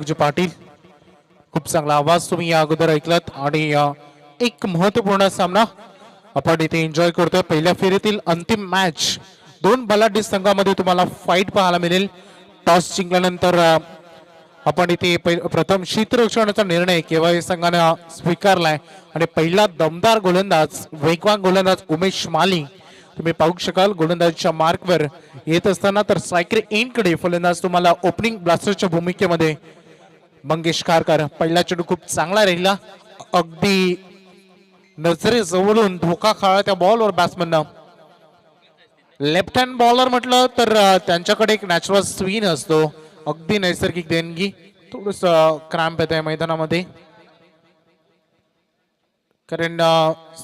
विजय पाटील खूप चांगला आवाज तुम्ही या अगोदर ऐकलात आणि एक महत्त्वपूर्ण सामना आपण इथे एन्जॉय करतोय. पहिल्या फेरीतील अंतिम मॅच दोन बलाढ्य संघामध्ये तुम्हाला फाईट पाहायला मिळेल. टॉस जिंकल्यानंतर आपण इथे प्रथम क्षेत्ररक्षणाचा निर्णय केवाय संघाने स्वीकारलाय आणि पहिला दमदार गोलंदाज वेगवान गोलंदाज उमेश माली तुम्ही पाहू शकाल गोलंदाजीच्या मार्कवर येत असताना. तर स्ट्रायकर एंडकडे फलंदाज तुम्हाला ओपनिंग ब्लास्टरच्या भूमिकेमध्ये मंगेश कारकर. पहिला चेंडू खूप चांगला राहिला, अगदी नजरेजवळून धोका खाळा त्या बॉलवर बॅट्समननं. लेफ्ट हँड बॉलर म्हटलं तर त्यांच्याकडे एक नॅचरल स्विंग असतो, अगदी नैसर्गिक देणगी. थोडस क्रॅम्प येत आहे मैदानामध्ये कारण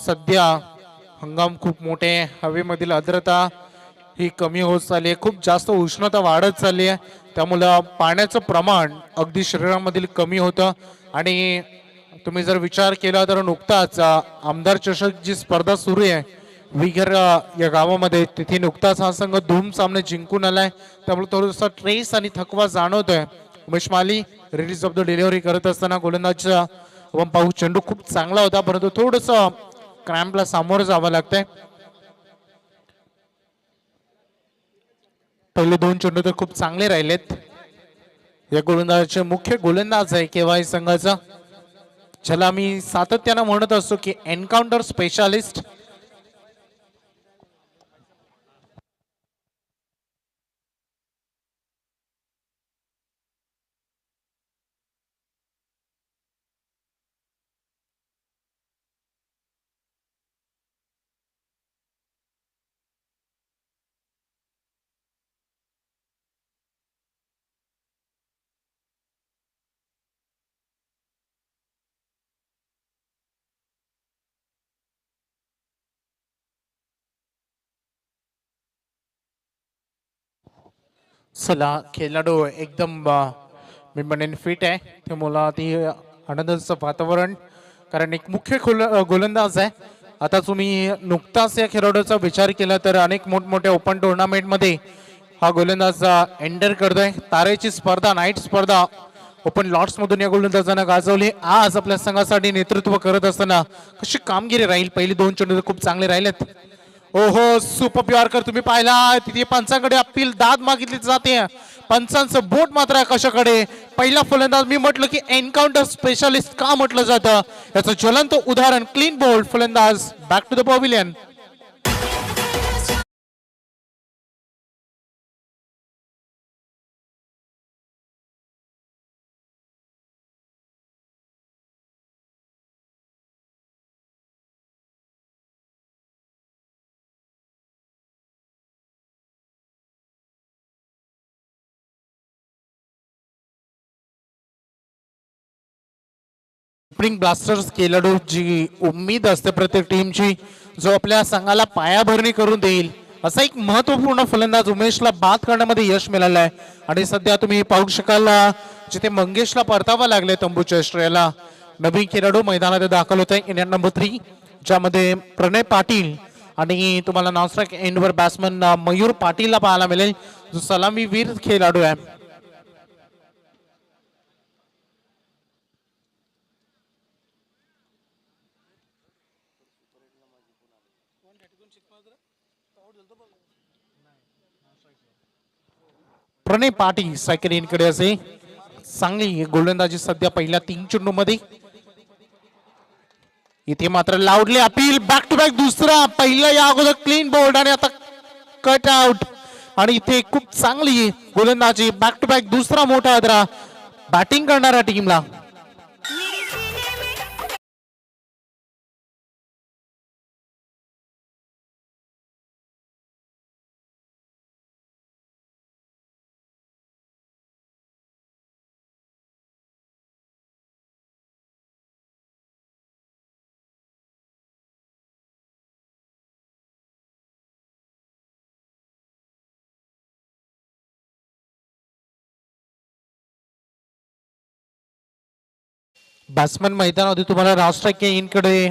सध्या हंगाम खूप मोठे, हवेमधील आर्द्रता ही कमी होत चालली आहे, खूप जास्त उष्णता वाढत चालली आहे, त्यामुळं पाण्याचं प्रमाण अगदी शरीरामधील कमी होतं. आणि तुम्ही जर विचार केला तर नुकताच आमदार चषक जी स्पर्धा सुरू आहे विघर या गावामध्ये, तिथे नुकताच हा संघ 2 सामने जिंकून आलाय, त्यामुळे थोडासा ट्रेस आणि थकवा जाणवतोय. उमेश माली रिलीज ऑफ द डिलिव्हरी करत असताना गोलंदाजीचा आपण पाहू चेंडू खूप चांगला होता, परंतु थोडस क्रॅम्पला सामोरं जावं लागतंय. पहिले 2 चेंडू तर खूप चांगले राहिलेत. या गोलंदाजाचे मुख्य गोलंदाज आहे केवाय संघाचा, ज्याला मी सातत्यानं म्हणत असतो की एन्काउंटर स्पेशालिस्ट. चला खेळाडू एकदम मी म्हणेन फिट आहे, त्यामुळं ती आनंदाचं वातावरण, कारण एक मुख्य गोलंदाज आहे. आता तुम्ही नुकताच या खेळाडूचा विचार केला तर अनेक मोठमोठ्या ओपन टुर्नामेंटमध्ये हा गोलंदाज एंटर करतोय. तारेची स्पर्धा, नाईट स्पर्धा ओपन लॉर्ड्स मधून या गोलंदाजानं गाजवली. आज आपल्या संघासाठी नेतृत्व करत असताना कशी कामगिरी राहील. पहिली 2 चेंडू खूप चांगले राहिलेत. ओहो, सुपर यॉर्कर तुम्ही पाहिला, तिथे पंचांकडे अपील दाद मागितली जाते, पंचांचं बोट मात्र कशाकडे. पहिला फलंदाज मी म्हटलं की एन्काउंटर स्पेशालिस्ट का म्हटलं जातं, याचं ज्वलंत उदाहरण क्लीन बोल्ड फलंदाज. Back to the pavilion. Opening blasters खेळाडू जी उम्मीद असते प्रत्येक टीमची, जो आपल्या संघाला पायाभरणी करून देईल, असा एक महत्वपूर्ण फलंदाज उमेशला बाद करण्यामध्ये यश मिळालं आहे. आणि सध्या तुम्ही पाहू शकाल जिथे मंगेशला परतावा लागले तंबूच्या श्रेयाला, नवीन खेळाडू मैदानात दाखल होत आहे इंडियन नंबर 3, ज्यामध्ये प्रणय पाटील आणि तुम्हाला नॉनस्ट्राईक एंडवर बॅट्समन मयूर पाटीलला पाहायला मिळेल, जो सलामीवीर खेळाडू आहे. प्रणय पाटील सायकलींकडे असे चांगली गोलंदाजी सध्या पहिल्या 3 चेंडूमध्ये. इथे मात्र loudly appeal, back to back दुसरा, पहिला या अगोदर क्लीन बोल्ड आणि आता कट आउट. आणि इथे खूप चांगली गोलंदाजी, बॅक टू बॅक दुसरा मोठा आदरा बॅटिंग करणाऱ्या टीमला. बॅट्समन मैदानामध्ये तुम्हाला राष्ट्रकीयकडे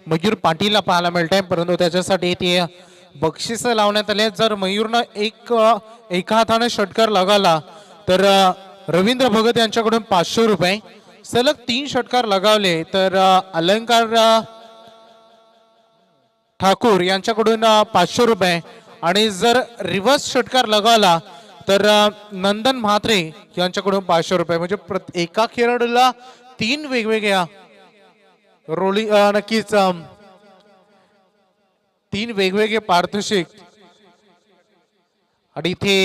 मयूर पाटीलला पाहायला मिळतंय, परंतु त्याच्यासाठी ते बक्षीस लावण्यात आले. जर मयूरनं एका हाताने षटकार लगावला तर रवींद्र भगत यांच्याकडून 500 रुपये. सलग 3 षटकार लगावले तर अलंकार ठाकूर यांच्याकडून 500 रुपये आणि जर रिव्हर्स षटकार लगावला तर नंदन म्हात्रे यांच्याकडून 500 रुपये. म्हणजे एका खेळाडूला 3 वेगवेगळ्या रोली नक्कीच 3 वेगवेगळे पारितोषिक. आणि इथे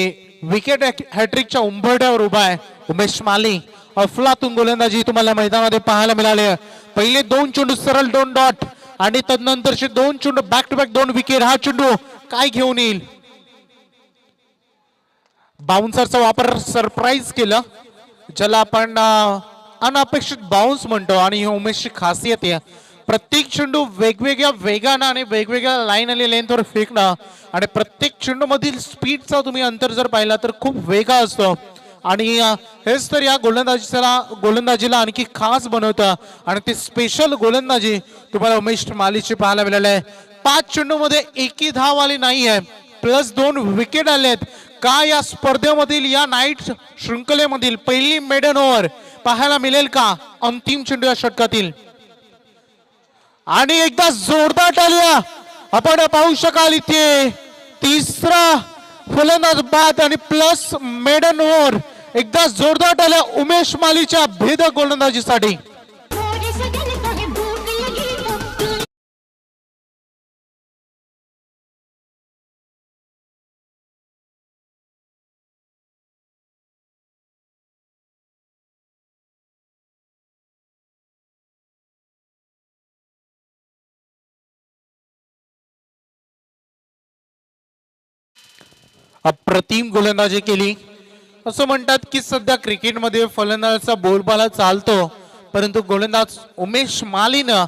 विकेट हॅट्रिकच्या उंबरठ्यावर उभा आहे उमेश माली. अफलातून गोलंदाजी तुम्हाला मैदानामध्ये पाहायला मिळाले. पहिले 2 चेंडू सरळ 2 डॉट आणि तदनंतरचे 2 चेंडू बॅक टू बॅक 2 विकेट. हा चेंडू काय घेऊन येईल? बाउन्सरचा वापर सरप्राईज केलं, ज्याला आपण अनपेक्षित बाउन्स म्हणतो. आणि ही उमेशची खासियत आहे, प्रत्येक चेंडू वेगवेगळ्या वेगानं आणि वेगवेगळ्या लाईन आणि लेंथवर फेकणं. आणि प्रत्येक चेंडू मधील स्पीडचा तुम्ही अंतर जर पाहिला तर खूप वेगा असतो. आणि हेच तर या गोलंदाजीला आणखी खास बनवतं. आणि ते स्पेशल गोलंदाजी तुम्हाला उमेश मालीची पाहायला मिळाली आहे. 5 चेंडू मध्ये एकही धाव आली नाही आहे, प्लस 2 विकेट आले आहेत. का या स्पर्धेमधील या नाईट शृंखलेमधील पहिली मेडन ओव्हर पाहायला मिळेल का अंतिम चेंडू या षटकातील? आणि एकदा जोरदार टाळ्या आपण पाहू शकाल. इथे तिसरा फलंदाज बाद आणि प्लस मेडन ओव्हर. एकदा जोरदार टाळ्या उमेश मालीच्या भेदक गोलंदाजीसाठी. अप्रतिम गोलंदाजी केली. असं म्हणतात की सध्या क्रिकेटमध्ये फलंदाजाचा बोलबाला चालतो, परंतु गोलंदाज उमेश मालीनं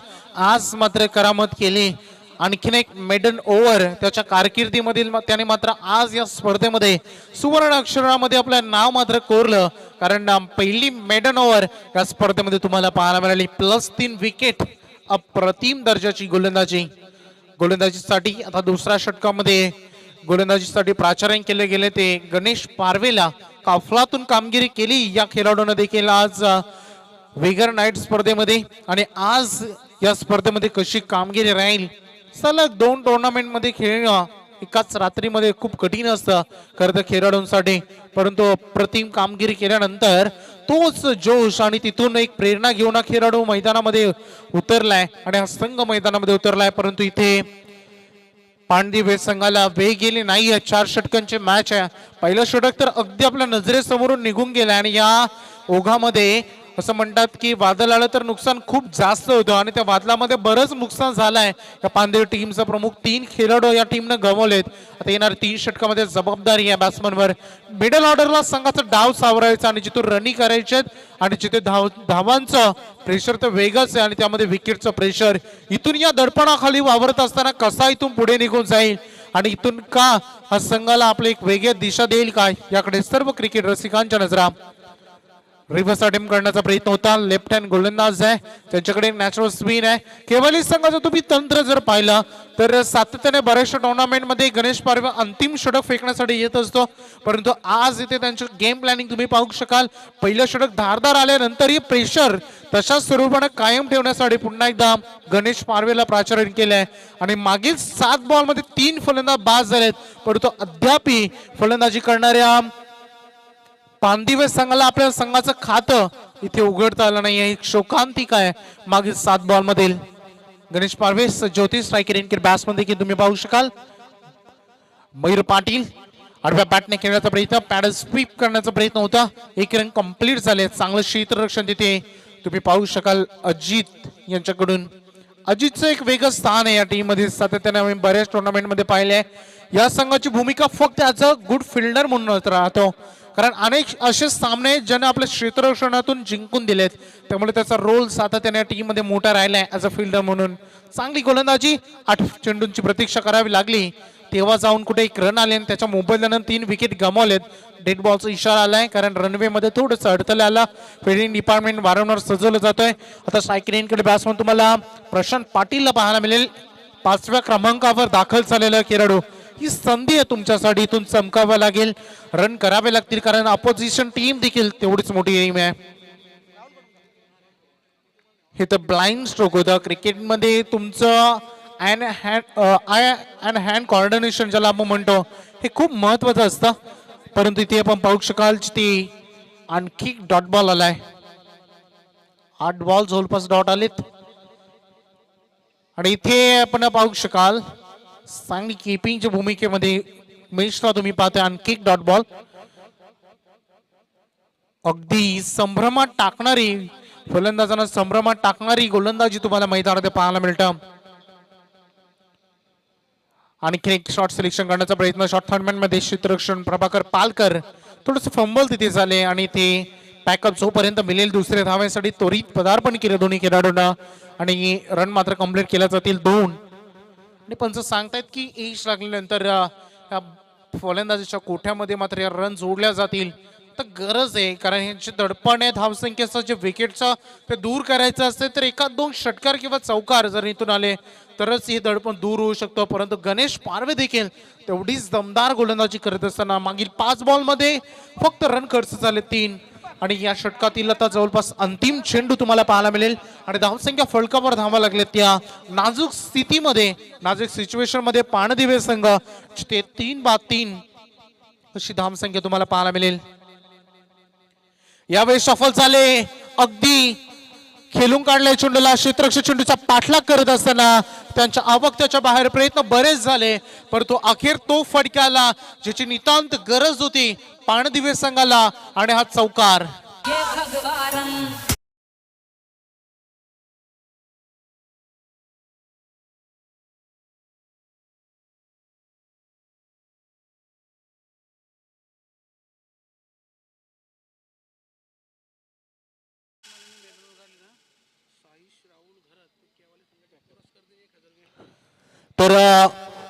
आज मात्र करामत केली. आणखीन एक मेडन ओव्हर त्याच्या कारकिर्दीमधील त्याने मात्र आज या स्पर्धेमध्ये सुवर्ण अक्षरामध्ये आपलं नाव मात्र कोरलं. कारण पहिली मेडन ओव्हर या स्पर्धेमध्ये तुम्हाला पाहायला मिळाली. Plus 3 wicket. अप्रतिम दर्जाची गोलंदाजीसाठी आता दुसऱ्या षटकामध्ये गोलंदाजीसाठी प्राचार्य केले गेले ते गणेश पारवेला. काफलातून कामगिरी केली या खेळाडूने देखील आज वेगर नाईट स्पर्धेमध्ये. आणि आज या स्पर्धेमध्ये कशी कामगिरी राहील? सलग 2 टुर्नामेंट मध्ये खेळणं एकाच रात्रीमध्ये खूप कठीण असतं खरं तर खेळाडूंसाठी, परंतु अप्रतिम कामगिरी केल्यानंतर तोच जोश आणि तिथून एक प्रेरणा घेऊन खेळाडू मैदानामध्ये उतरलाय आणि हा संघ मैदानामध्ये उतरलाय. परंतु इथे पांडिव संघाला वेग गेली नाही. 4 षटकांची मॅच आहे. पहिलं षटक तर अगदी आपल्या नजरेसमोरून निघून गेलं आणि या ओघामध्ये असं म्हणतात की वादळ आलं तर नुकसान खूप जास्त होतं आणि त्या वादळामध्ये बरंच नुकसान झालंय. या पांदेर टीमचा प्रमुख 3 खेळाडू या टीमनं गमावलेत. आता येणार 3 षटकामध्ये जबाबदारी या बॅट्समनवर. मिडल ऑर्डरला संघाचा डाव सावरायचा आणि जिथून रनी करायचे आणि जिथे धावांचं प्रेशर तर वेगच आहे आणि त्यामध्ये विकेटचं प्रेशर. इथून या दडपणाखाली वावरत असताना कसा इथून पुढे निघून जाईल आणि इथून का हा संघाला आपली एक वेगळी दिशा देईल काय, याकडे सर्व क्रिकेट रसिकांच्या नजरा. रिव्हर्स अटेम्प्ट करण्याचा प्रयत्न होता. लेफ्ट हँड गोलंदाज आहे, त्यांच्याकडे नॅचरल स्पिन आहे. केवली संघाचं तुम्ही तंत्र जर पाहिलं तर सातत्याने बऱ्याचशा टुर्नामेंटमध्ये गणेश पारवे अंतिम षटक फेकण्यासाठी येत असतो, परंतु आज इथे त्यांचं गेम प्लॅनिंग तुम्ही पाहू शकाल. पहिलं षटक धारदार आल्यानंतरही प्रेशर तशाच स्वरूपाने कायम ठेवण्यासाठी पुन्हा एकदा गणेश पारवेला प्राचार्य केलंय. आणि मागील 7 बॉलमध्ये 3 फलंदाज बाद झालेत, परंतु अद्याप फलंदाजी करणाऱ्या पांदिवे संघाला आपल्या संघाचं खातं इथे उघडता आलं नाही. एक शोकांतिक आहे मागील 7 बॉल मधील. गणेश पारवे ज्योतिष स्ट्रायकर इनकेट बॅट्समन देखील तुम्ही पाहू शकाल. मयूर पाटील आडव्या बॅटने खेळण्याचा प्रयत्न, पॅडल स्वीप करण्याचा प्रयत्न होता. 1 रन कंप्लीट झाले. चांगलं क्षेत्ररक्षण तिथे तुम्ही पाहू शकाल अजित यांच्याकडून. अजितचं एक वेगळं स्थान आहे या टीम मध्ये. सातत्याने आम्ही बऱ्याच टुर्नामेंट मध्ये पाहिले. या संघाची भूमिका फक्त ॲज अ गुड फिल्डर म्हणून राहतो, कारण अनेक असे सामने ज्याने आपल्या क्षेत्ररक्षणातून जिंकून दिलेत, त्यामुळे त्याचा रोल सातत्याने टीम मध्ये मोठा राहिलाय ॲज अ फिल्डर म्हणून. चांगली गोलंदाजी. 8 चेंडूंची प्रतीक्षा करावी लागली तेव्हा जाऊन कुठे 1 रन आले आणि त्याच्या मोबाईलनं 3 विकेट गमावलेत. डेड बॉलचा इशारा आलाय कारण रनवे मध्ये थोडंसं अडथळा आला. फिल्डिंग डिपार्टमेंट वारंवार सजवलं जातोय. आता स्ट्रायकर बॅट्समन तुम्हाला प्रशांत पाटीलला पाहायला मिळेल. 5व्या क्रमांकावर दाखल झालेला खेळाडू. ही संधी आहे तुमच्यासाठी, इथून चमकावं लागेल, रन करावे लागतील, कारण अपोजिशन टीम देखील तेवढीच मोठी टीम आहे. हे तर ब्लाइंड स्ट्रोक होतं क्रिकेटमध्ये. तुमचं आय अँड हँड कॉर्डिनेशन ज्याला आपण म्हणतो हे खूप महत्वाचं असतं, परंतु इथे आपण पाहू शकाल ती आणखी डॉट बॉल आलाय. 8 बॉल जवळपास डॉट आलेत आणि इथे आपण पाहू शकाल चांगली किपिंगच्या भूमिकेमध्ये मेषला तुम्ही पाहताय आणखी डॉट बॉल. अगदी संभ्रमात टाकणारी, फलंदाजांना संभ्रमात टाकणारी गोलंदाजी तुम्हाला मैदानामध्ये पाहायला मिळतं. आणखी एक शॉट सिलेक्शन करण्याचा प्रयत्न शॉट थर्डमॅन मध्ये क्षेत्ररक्षण प्रभाकर पालकर. थोडस फंबल तिथे झाले आणि ते पॅकअप जोपर्यंत मिळेल दुसऱ्या धाव्यासाठी त्वरित पदार्पण केलं दोन्ही खेळाडूंना आणि रन मात्र कंप्लीट केल्या जातील 2. आणि पंच सांगतायत की एज लागल्यानंतर या फलंदाजीच्या कोठ्यामध्ये मात्र या रन जोडल्या जातील. तर गरज आहे, कारण यांचे दडपण आहे धावसंख्येचं जे विकेटचं ते दूर करायचं असते, तर एखाद 2 षटकार किंवा चौकार जर इथून आले तरच हे दडपण दूर होऊ शकतं. परंतु गणेश पारवे देखील तेवढीच दमदार गोलंदाजी करत असताना मागील 5 बॉलमध्ये फक्त रन खर्च झाले 3 आणि या षटकातील आता जवळपास अंतिम चेंडू तुम्हाला पाहायला मिळेल आणि धावसंख्या फळकावर धावा लागले त्या नाजूक स्थितीमध्ये, नाजूक सिच्युएशन मध्ये पाणदिवे संघ ते 3/3 अशी धावसंख्या तुम्हाला पाहायला मिळेल. यावेळी सफल झाले, अगदी खेळून काढले चेंडूला, क्षेत्ररक्षक चेंडूचा पाठलाग करत असताना त्यांच्या आवक्त्याच्या बाहेर प्रयत्न बरेच झाले, परंतु अखेर तो फटक्याला ज्याची नितांत गरज होती पाणदिवे संघाला आणि हा चौकार. तर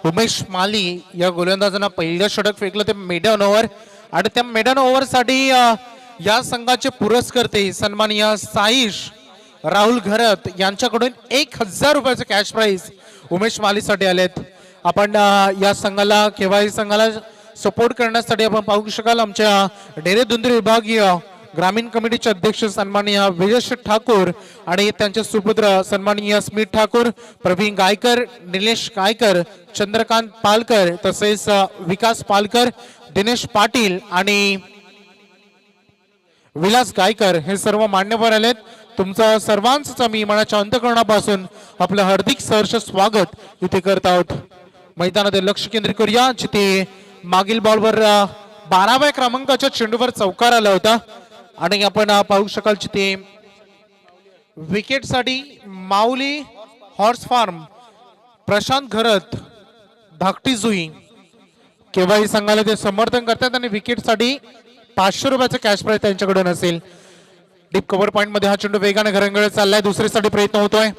उमेश माली या गोलंदाजांना पहिलं षटक फेकलं ते मेडन ओव्हर आणि त्या मेडन ओव्हर साठी या संघाचे पुरस्कर्ते सन्माननीय साईश राहुल घरत यांच्याकडून 1000 रुपयाचं कॅश प्राइज उमेश मालीसाठी आलेत. आपण या संघाला केव्हाही संघाला सपोर्ट करण्यासाठी आपण पाहू शकाल आमच्या डेरे दुंदरी विभागीय ग्रामीण कमिटीचे अध्यक्ष सन्माननीय विजय ठाकूर आणि त्यांचे सुपुत्र सन्माननीय स्मित ठाकूर, प्रवीण गायकर, निलेश गायकर, चंद्रकांत पालकर, तसेच विकास पालकर, दिनेश पाटील आणि विलास गायकर हे सर्व मान्यवर आलेत. तुमचं सर्वांचं मी मनाच्या अंतःकरणापासून आपलं हार्दिक सहर्ष स्वागत इथे करत आहोत. मैदानात लक्ष केंद्रित करूया, जिथे मागील बॉलवर 12व्या क्रमांकाच्या चेंडूवर चौकार आला होता आणि आपण पाहू शकाल जिथे विकेटसाठी माऊली हॉर्स फार्म, प्रशांत घरत, धाकटी जुई केव्हाही संघाला ते समर्थन करतात आणि विकेटसाठी 500 रुपयाचं कॅश प्राइज त्यांच्याकडून असेल. डीप कव्हर पॉइंट मध्ये हा चेंडू वेगाने घरंगळत चाललाय, दुसरीसाठी प्रयत्न होतोय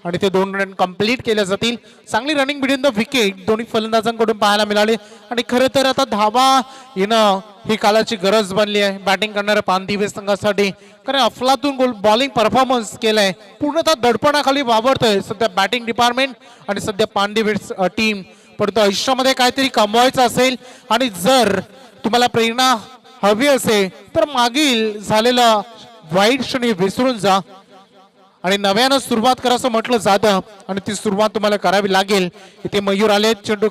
आणि ते 2 रन कंप्लीट केले जातील. चांगली रनिंग बिटवीन द विकेट दोन्ही फलंदाजांकडून पाहायला मिळाले आणि खरं तर आता धावा येणं ही कालाची गरज बनली आहे बॅटिंग करणाऱ्या पानदिवे संघासाठी, कारण अफलातून बॉलिंग परफॉर्मन्स केलाय, पूर्णतः दडपणाखाली वावरतोय सध्या बॅटिंग डिपार्टमेंट आणि सध्या पानदिवे टीम. परंतु आयुष्यामध्ये काहीतरी कमवायचं असेल आणि जर तुम्हाला प्रेरणा हवी असेल तर मागील झालेला वाईट क्षणी विसरून जा आणि नव्यानं सुरुवात करा असं म्हटलं जातं आणि ती सुरुवात तुम्हाला करावी लागेल. इथे मयूर आले, चेंडू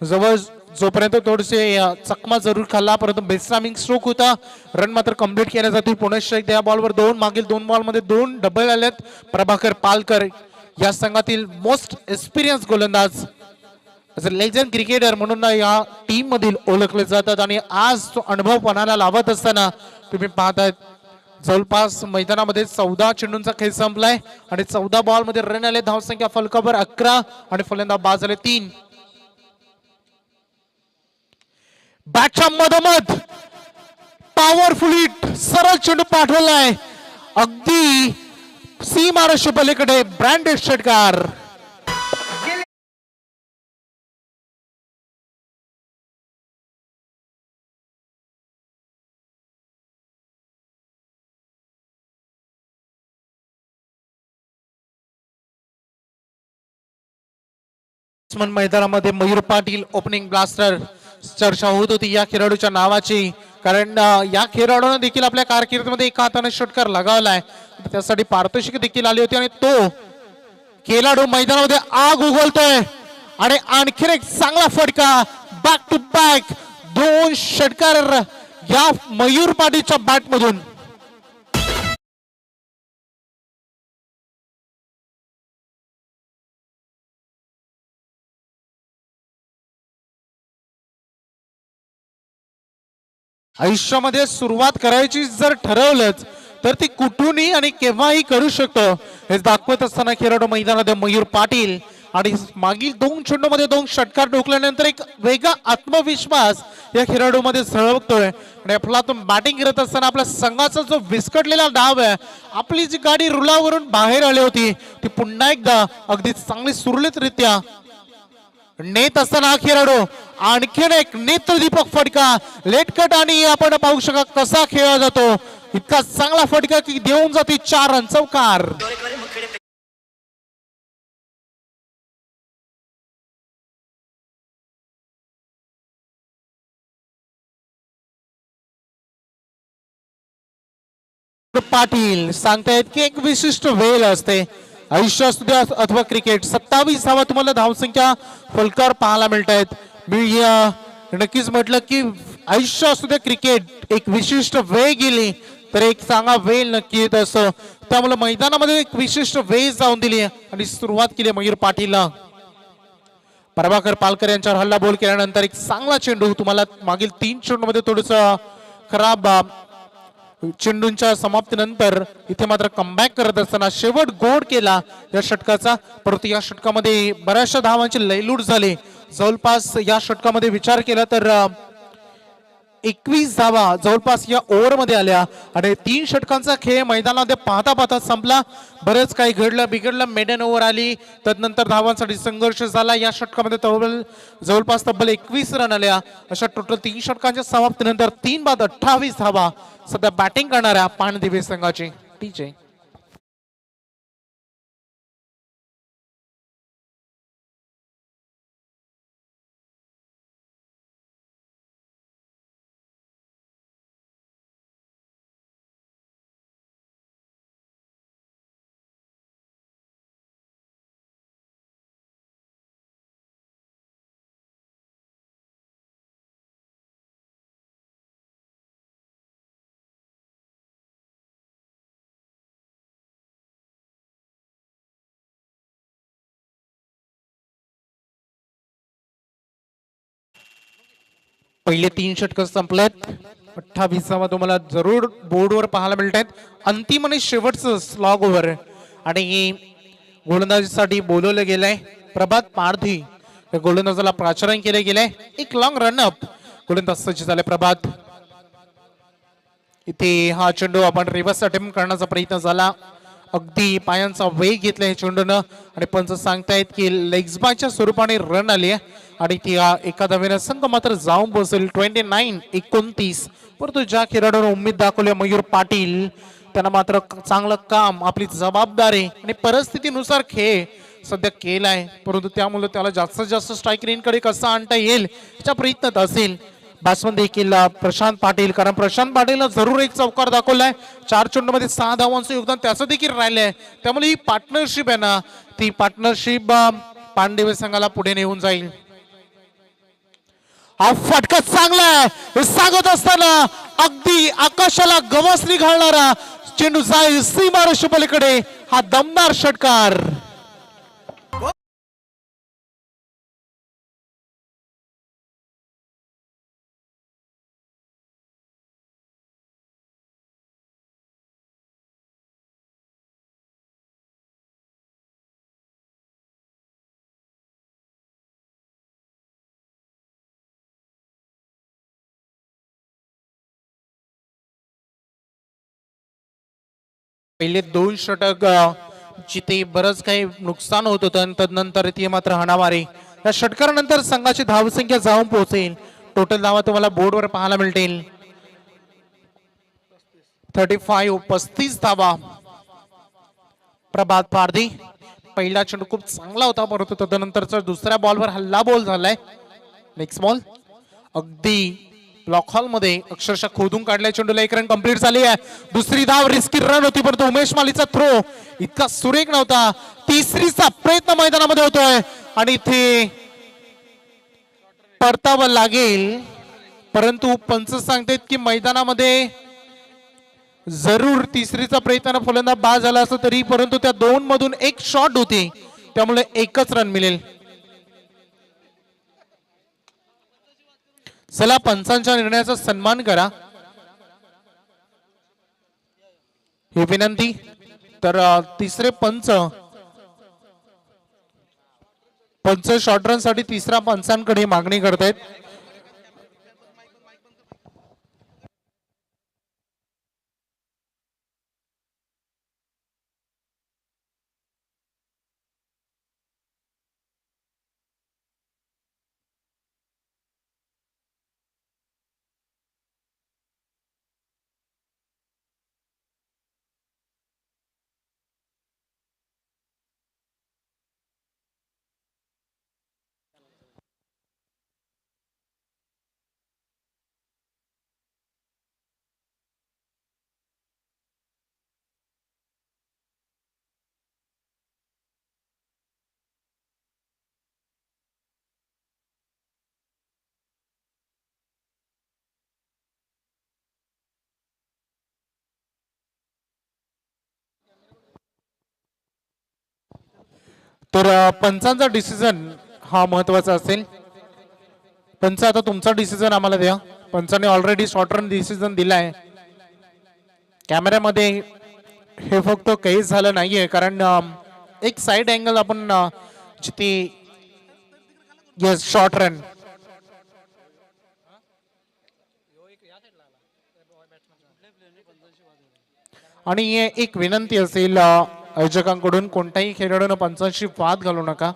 जवळ जोपर्यंत थोडेसे चकमा जरूर खाल्ला, परंतु बेस्टामिंग स्ट्रोक होता, रन मात्र कंप्लीट केल्या जातील. पुणे त्या बॉलवर 2, मागील 2 बॉलमध्ये 2 डबल आलेत. प्रभाकर पालकर या संघातील मोस्ट एक्सपिरियन्स गोलंदाज, लेजंड क्रिकेटर म्हणून या टीम मधील ओळखले जातात आणि आज तो अनुभव पणाला लावत असताना तुम्ही पाहताय जवळपास मैदानामध्ये 14 चेंडूंचा खेळ संपलाय आणि 14 बॉल मध्ये रन आले, धावसंख्या फलकावर 11 आणि फलंदाज बाद झाले 3. बॅटच्या मधोमध पॉवरफुल हिट, सरळ चेंडू पाठवलाय अगदी सीमारेषे पलीकडे, ब्रँडेड षटकार. मैदानामध्ये मयूर पाटील ओपनिंग ब्लास्टर चर्चा होत होती या खेळाडूच्या नावाची, कारण या खेळाडूने देखील आपल्या कारकिर्दीमध्ये एका हाताने षटकार लगावलाय, त्यासाठी पारितोषिक देखील आली होती आणि तो खेळाडू मैदानामध्ये आग उगलतोय आणि आणखीन एक चांगला फटका, बॅक टू बॅक 2 षटकार या मयूर पाटीलच्या बॅट मधून. आयुष्यामध्ये सुरुवात करायची जर ठरवलंच तर ती कुठूनही आणि केव्हाही करू शकतो हे दाखवत असताना खेळाडू मैदानामध्ये मयूर पाटील आणि मागील 2 चेंडूमध्ये 2 षटकार ठोकल्यानंतर एक वेगळा आत्मविश्वास या खेळाडूमध्ये झळकतोय आणि आपल्यातून बॅटिंग करत असताना आपल्या संघाचा जो विस्कटलेला डाव आहे, आपली जी गाडी रुलावरून बाहेर आली होती ती पुन्हा एकदा अगदी चांगली सुरळीतरित्या नेत असताना हा खेळाडू आणखीन एक नेत्रदीपक फटका लेटकट आणि आपण पाहू शकता कसा खेळला जातो, इतका चांगला फटका की देऊन जाते 4 रन चौकार. पाटील सांगतायत की एक विशिष्ट वेळ असते आयुष्य असू द्या अथवा क्रिकेट, 27 धावा तुम्हाला धावसंख्या फलकार पाहायला मिळत आहेत. मी नक्कीच म्हटलं की आयुष्य असू द्या क्रिकेट, एक विशिष्ट वेळ गेली तर एक चांगला वेळ नक्की येत असतो, त्यामुळे मैदानामध्ये एक विशिष्ट वेळ जाऊन दिली आणि सुरुवात केली मयूर पाटीलला. प्रभाकर पालकर यांच्यावर हल्ला बोल केल्यानंतर एक चांगला चेंडू, तुम्हाला मागील 3 चेंडूमध्ये थोडस खराब चेंडूंच्या समाप्तीनंतर इथे मात्र कमबॅक करत असताना शेवट गोड केला या षटकाचा, परंतु या षटकामध्ये बऱ्याचशा धावांची लयलूट झाली. जवळपास या षटकामध्ये विचार केला तर 21 धावा जवळपास या ओव्हर मध्ये आल्या आणि 3 षटकांचा खेळ मैदानामध्ये पाहता पाहता संपला. बरेच काही घडलं बिघडलं, मेडन ओव्हर आली, तदनंतर धावांसाठी संघर्ष झाला. या षटकामध्ये जवळपास तब्बल 21 रन आल्या. अशा टोटल 3 षटकांच्या समाप्तीनंतर 3 बाद 28 धावा सध्या बॅटिंग करणाऱ्या पाणदिवे संघाची टीचे. पहिले 3 षटक संपलेत. 28 धावा तुम्हाला जरूर बोर्डवर पाहायला मिळत आहेत. अंतिम आणि शेवटचं स्लॉग ओव्हर आणि गोलंदाजीसाठी बोलवलं गेलंय प्रभात पारधी, गोलंदाजाला प्राचारण केले गेले. एक लॉंग रनअप गोलंदाज सज्ज झाले प्रभात. इथे हा चेंडू आपण रिव्हर्स अटेम्प्ट करण्याचा प्रयत्न झाला, अगदी पायांचा वेग घेतला हे चेंडूनं आणि पंच सांगतायत की लेग्स बायच्या स्वरूपाने रन आली आणि ती एका धावेने संघ मात्र जाऊन बसेल 29-29. परंतु ज्या खेळाडूने उमेद दाखवली मयूर पाटील त्यांना मात्र चांगलं काम, आपली जबाबदारी आणि परिस्थितीनुसार खेळ सध्या केलाय, परंतु त्यामुळे त्याला जास्तीत जास्त स्ट्राईक रेंजकडे कसं आणता येईल याच्या प्रयत्नात असेल बॅट्समन देखील प्रशांत पाटील, कारण प्रशांत पाटीलनं जरूर एक चौकार दाखवलाय. 4 चेंडूमध्ये 6 धावांचं योगदान त्याचं देखील राहिलंय, त्यामुळे ही पार्टनरशिप आहे ना, ती पार्टनरशिप पांडेवे संघाला पुढे नेऊन जाईल. हा फटका चांगला आहे हे सांगत असताना अगदी आकाशाला गवसणी घालणारा चेंडू जाईल सीमारेषे पलीकडे, हा दमदार षटकार. पहिले 2 षटक जिथे बरंच काही नुकसान होत होतं, तदनंतर ती मात्र हाणामारी. या षटकारानंतर संघाची धावसंख्या जाऊन पोहोचेल. टोटल धावा तुम्हाला बोर्डवर पाहायला मिळतील 35 धावा. प्रभात पारधी पहिला चेंडू खूप चांगला होता, परंतु तदनंतरचा दुसऱ्या बॉलवर हल्ला बॉल झालाय. नेक्स्ट बॉल अगदी ब्लॉक हॉल मध्ये अक्षरशः खोदून काढल्या चेंडूला एक रन कंप्लीट झाली आहे. दुसरी धाव रिस्की रन होती, परंतु उमेश मालीचा थ्रो इतका सुरेख नव्हता. तिसरीचा प्रयत्न मैदानामध्ये होतोय आणि इथे परतावं लागेल, परंतु पंच सांगतात की मैदानामध्ये जरूर तिसरीचा प्रयत्न फलंदाज बाद झाला असं तरी, परंतु त्या दोन मधून एक शॉट होती, त्यामुळे एकच रन मिळेल. चला पंचांच्या निर्णयाचा सन्मान करा ही विनंती. तर तिसरे पंच शॉर्ट रन साठी तिसऱ्या पंचांकडे मागणी करतायत. तर पंचांचा डिसिजन हा महत्वाचा असेल. पंच आता तुमचा डिसिजन आम्हाला द्या. Panchane already short run decision दिलाय. कॅमेऱ्यामध्ये हे फक्त काहीच झालं नाहीये, कारण एक साइड अँगल आपण जिथे येस शॉर्ट रन आणि एक विनंती असेल आयोजकांकडून, कोणत्याही खेळाडूने पंचांशी वाद घालू नका.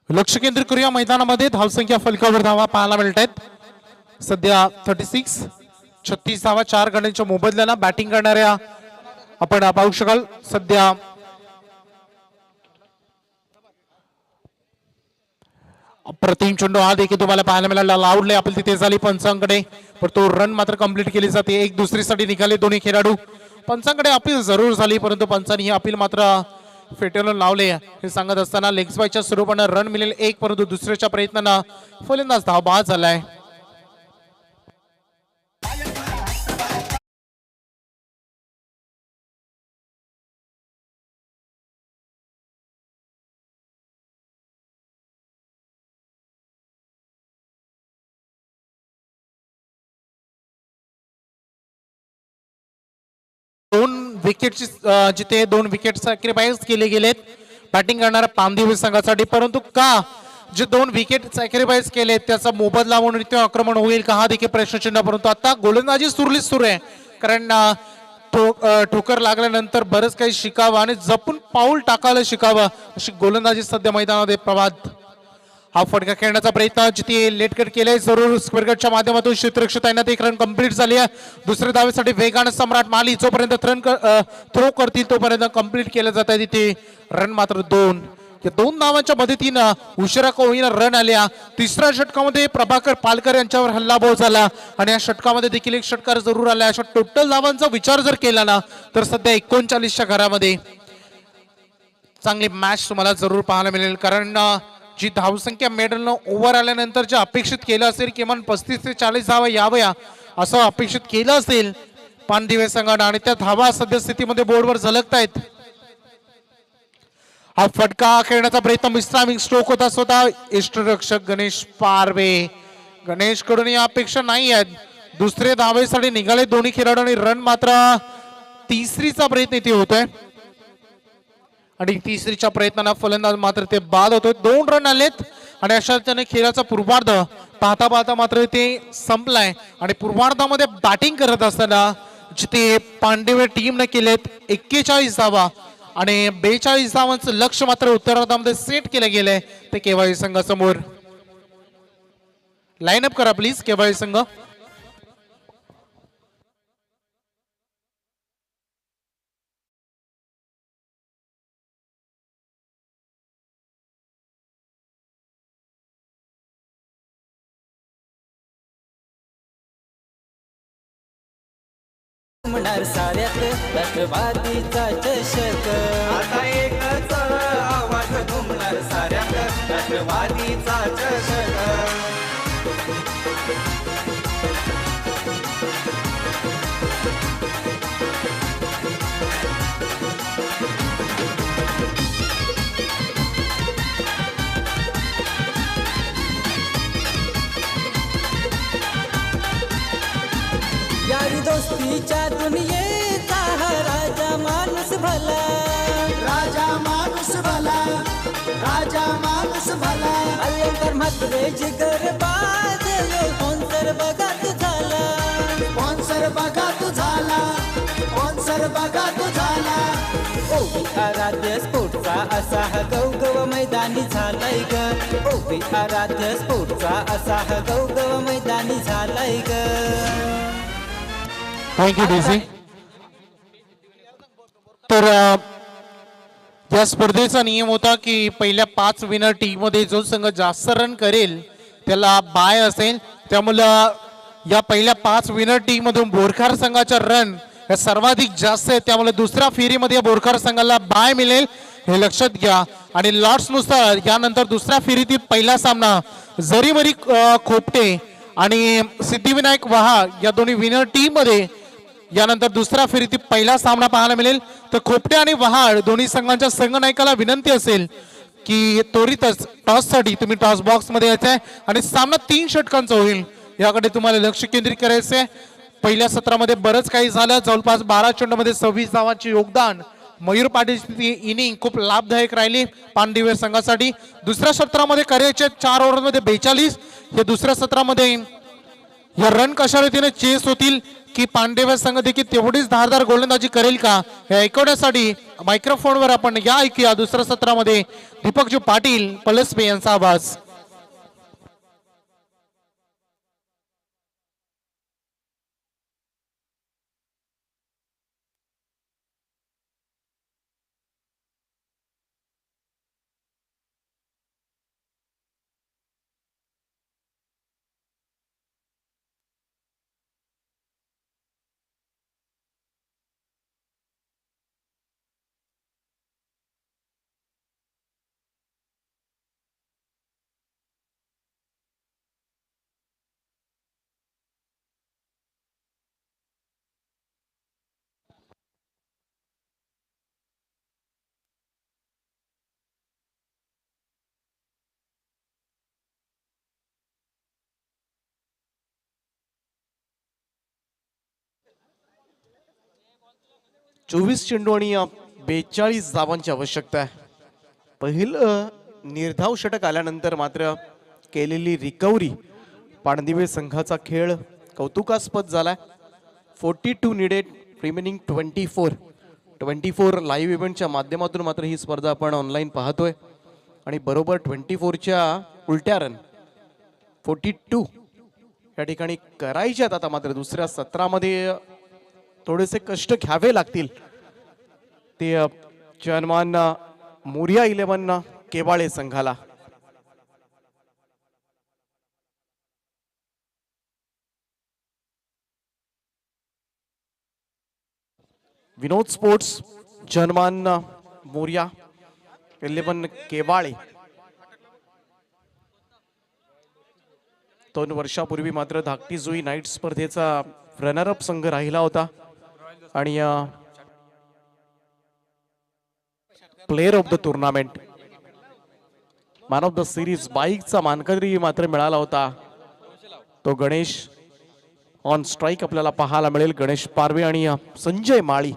लक्ष केंद्रित करूया मैदानामध्ये. धावसंख्या फलकावर धावा पाहायला मिळत आहेत. सध्या 36 धावा 4 गड्यांच्या मोबदल्याला बॅटिंग करणाऱ्या आपण पाहू शकाल. सध्या अप्रतिम चेंडू हा देखील तुम्हाला पाहायला मिळाला. लावडले आपण तिथे झाली पंचांकडे, पण तो रन मात्र कंप्लीट केली जाते. एक दुसरीसाठी निघाले दोन्ही खेळाडू. पंचांकडे अपील जरूर झाली, परंतु पंचांनी ही अपील मात्र फेटाळून लावले. हे सांगत असताना लेग्स बायच्या स्वरूपानं रन मिळेल एक, परंतु दुसऱ्याच्या प्रयत्नानं फलंदाज धाव बाद झालाय. विकेटची जिथे 2 विकेट सॅक्रिफाईस केले गेलेत बॅटिंग करणाऱ्या पामदेव संघासाठी, परंतु का जे 2 विकेट सॅक्रिफाईस केलेत त्याचा मोबदला म्हणून इथे आक्रमण होईल का हा देखील प्रश्नचिन्ह. परंतु आता गोलंदाजी सुरू आहे, कारण ठोकर लागल्यानंतर बरंच काही शिकावं आणि जपून पाऊल टाकायला शिकावं अशी गोलंदाजी सध्या मैदानामध्ये प्रवाद. हा फटका खेळण्याचा प्रयत्न जिथे लेट कट केलाय जरूर स्क्वेअर कटच्या माध्यमातून क्षेत्ररक्षक तैनात. एक रन कंप्लीट झाली आहे. दुसऱ्या धावेसाठी वेगानं सम्राट माली जोपर्यंत थ्रो करतील तोपर्यंत कंप्लीट केलं जात आहे. तिथे रन मात्र 2 या 2 धावांच्या मदतीनं उशिरा का होईना रन आल्या. तिसऱ्या षटकामध्ये प्रभाकर पालकर यांच्यावर हल्लाबोल झाला आणि या षटकामध्ये देखील एक षटकार जरूर आला. अशा टोटल धावांचा विचार जर केला ना तर सध्या 39च्या घरामध्ये चांगली मॅच तुम्हाला जरूर पाहायला मिळेल, कारण जी धावसंख्या मेडल ओव्हर आल्यानंतर जे अपेक्षित केलं असेल किमान 35 ते 40 धावा याव्या असं अपेक्षित केलं असेल पानदिवे संघानं, आणि त्या धावा सध्या स्थितीमध्ये बोर्डवर झलकतायत. हा फटका खेळण्याचा प्रयत्न मिस्ट्रामिंग स्ट्रोक होता स्वतः यष्टरक्षक गणेश पारवे. गणेश कडून या अपेक्षा नाही आहेत. दुसरे धावेसाठी निघाले दोन्ही खेळाडू आणि रन मात्र तिसरीचा प्रयत्न इथे होतोय आणि तिसरीच्या प्रयत्नाला फलंदाज मात्र ते बाद होतोय. 2 रन आलेत आणि अशा त्याने खेळाचा पूर्वार्ध पाहता पाहता मात्र ते संपलाय आणि पूर्वार्धामध्ये बॅटिंग करत असताना जिथे पांडेवे टीमने केलेत 41 धावा आणि 42 धावांचं लक्ष मात्र उत्तरार्धामध्ये सेट केलं गेलंय ते केवाळी संघासमोर. लाईन अप करा प्लीज केवाळी संघ. घुमणार साऱ्यात राष्ट्रवादीचा चषक. आता एकच आवाज घुमणार साऱ्यात राष्ट्रवादीचा चषक. यारी दोस्तीच्या दुनियेचा हा राजा माणूस भला. राजा माणूस भला, राजा माणूस भला. अलंकार म्हात्रे जिगर बाज स्पॉन्सर बघा तू झाला. स्पॉन्सर बघा तू झाला, स्पॉन्सर बघा तू झाला. ओबी आराध्य स्पोर्टचा असा हा गवगव मैदानी झालाय ग. ओबी आराध्य स्पोर्टचा असा हा गवगव मैदानी झालाय ग. Thank you DC. तर या स्पर्धेचा नियम होता की पहिल्या 5 विनर टीम मध्ये जो संघ जास्त रन करेल त्याला बाय असेल. त्यामुळं या पहिल्या 5 विनर टीम मधून बोरखार संघाचा रन हे सर्वाधिक जास्त आहे. त्यामुळे दुसऱ्या फेरीमध्ये बोरखार संघाला बाय मिळेल हे लक्षात घ्या. आणि लॉट्स नुसार यानंतर दुसऱ्या फेरीतील पहिला सामना जरीमरी खोपटे आणि सिद्धिविनायक वहा या दोन्ही विनर टीम मध्ये यानंतर दुसऱ्या फेरीतील पहिला सामना पाहायला मिळेल. तर खोपटे आणि वहाड दोन्ही संघांच्या संघनायकाला विनंती असेल की त्वरितच टॉस साठी तुम्ही टॉस बॉक्स मध्ये यायचंय आणि सामना 3 षटकांचा होईल याकडे तुम्हाला लक्ष केंद्रित करायचंय. पहिल्या सत्रामध्ये बरंच काही झालं. जवळपास 12 चेंडूमध्ये 26 धावांचे योगदान. मयूर पाटीलची इनिंग खूप लाभदायक राहिली पांडेवे संघासाठी. दुसऱ्या सत्रामध्ये करायचे 4 ओव्हरमध्ये 42. हे दुसऱ्या सत्रामध्ये या रन कशा रीतीने चेस होतील की पांडेवे संघ देखील तेवढीच धारदार गोलंदाजी करेल का हे ऐकवण्यासाठी मायक्रोफोनवर आपण या ऐकूया दुसऱ्या सत्रामध्ये दीपकजी पाटील पलसपे यांचा आवाज. चोवीस चेंडू आणि 42 धावांची आवश्यकता आहे. पहिलं निर्धाव षटक आल्यानंतर मात्र केलेली रिकव्हरी पांडिवे संघाचा खेळ कौतुकास्पद झालाय. 42 निडेड रिमेनिंग 24 लाईव्ह इव्हेंटच्या माध्यमातून मात्र ही स्पर्धा आपण ऑनलाईन पाहतोय आणि बरोबर 24च्या उलट्या रन 42 या ठिकाणी करायच्यात. आता मात्र दुसऱ्या सत्रामध्ये थोडेसे कष्ट घ्यावे लागतील. ते जन्मान मोरिया 11 केवाळे संघाला. विनोद स्पोर्ट्स जन्मान मोरिया 11 केवाळे. 2 वर्षापूर्वी मात्र धाकटी जुई नाईट स्पर्धेचा रनरअप संघ राहिला होता आणि player of the tournament man of the series बाईकचा मानकरी मात्र मिळाला होता. तो गणेश ऑन स्ट्राईक आपल्याला पाहायला मिळेल. गणेश पारवे आणि संजय माळी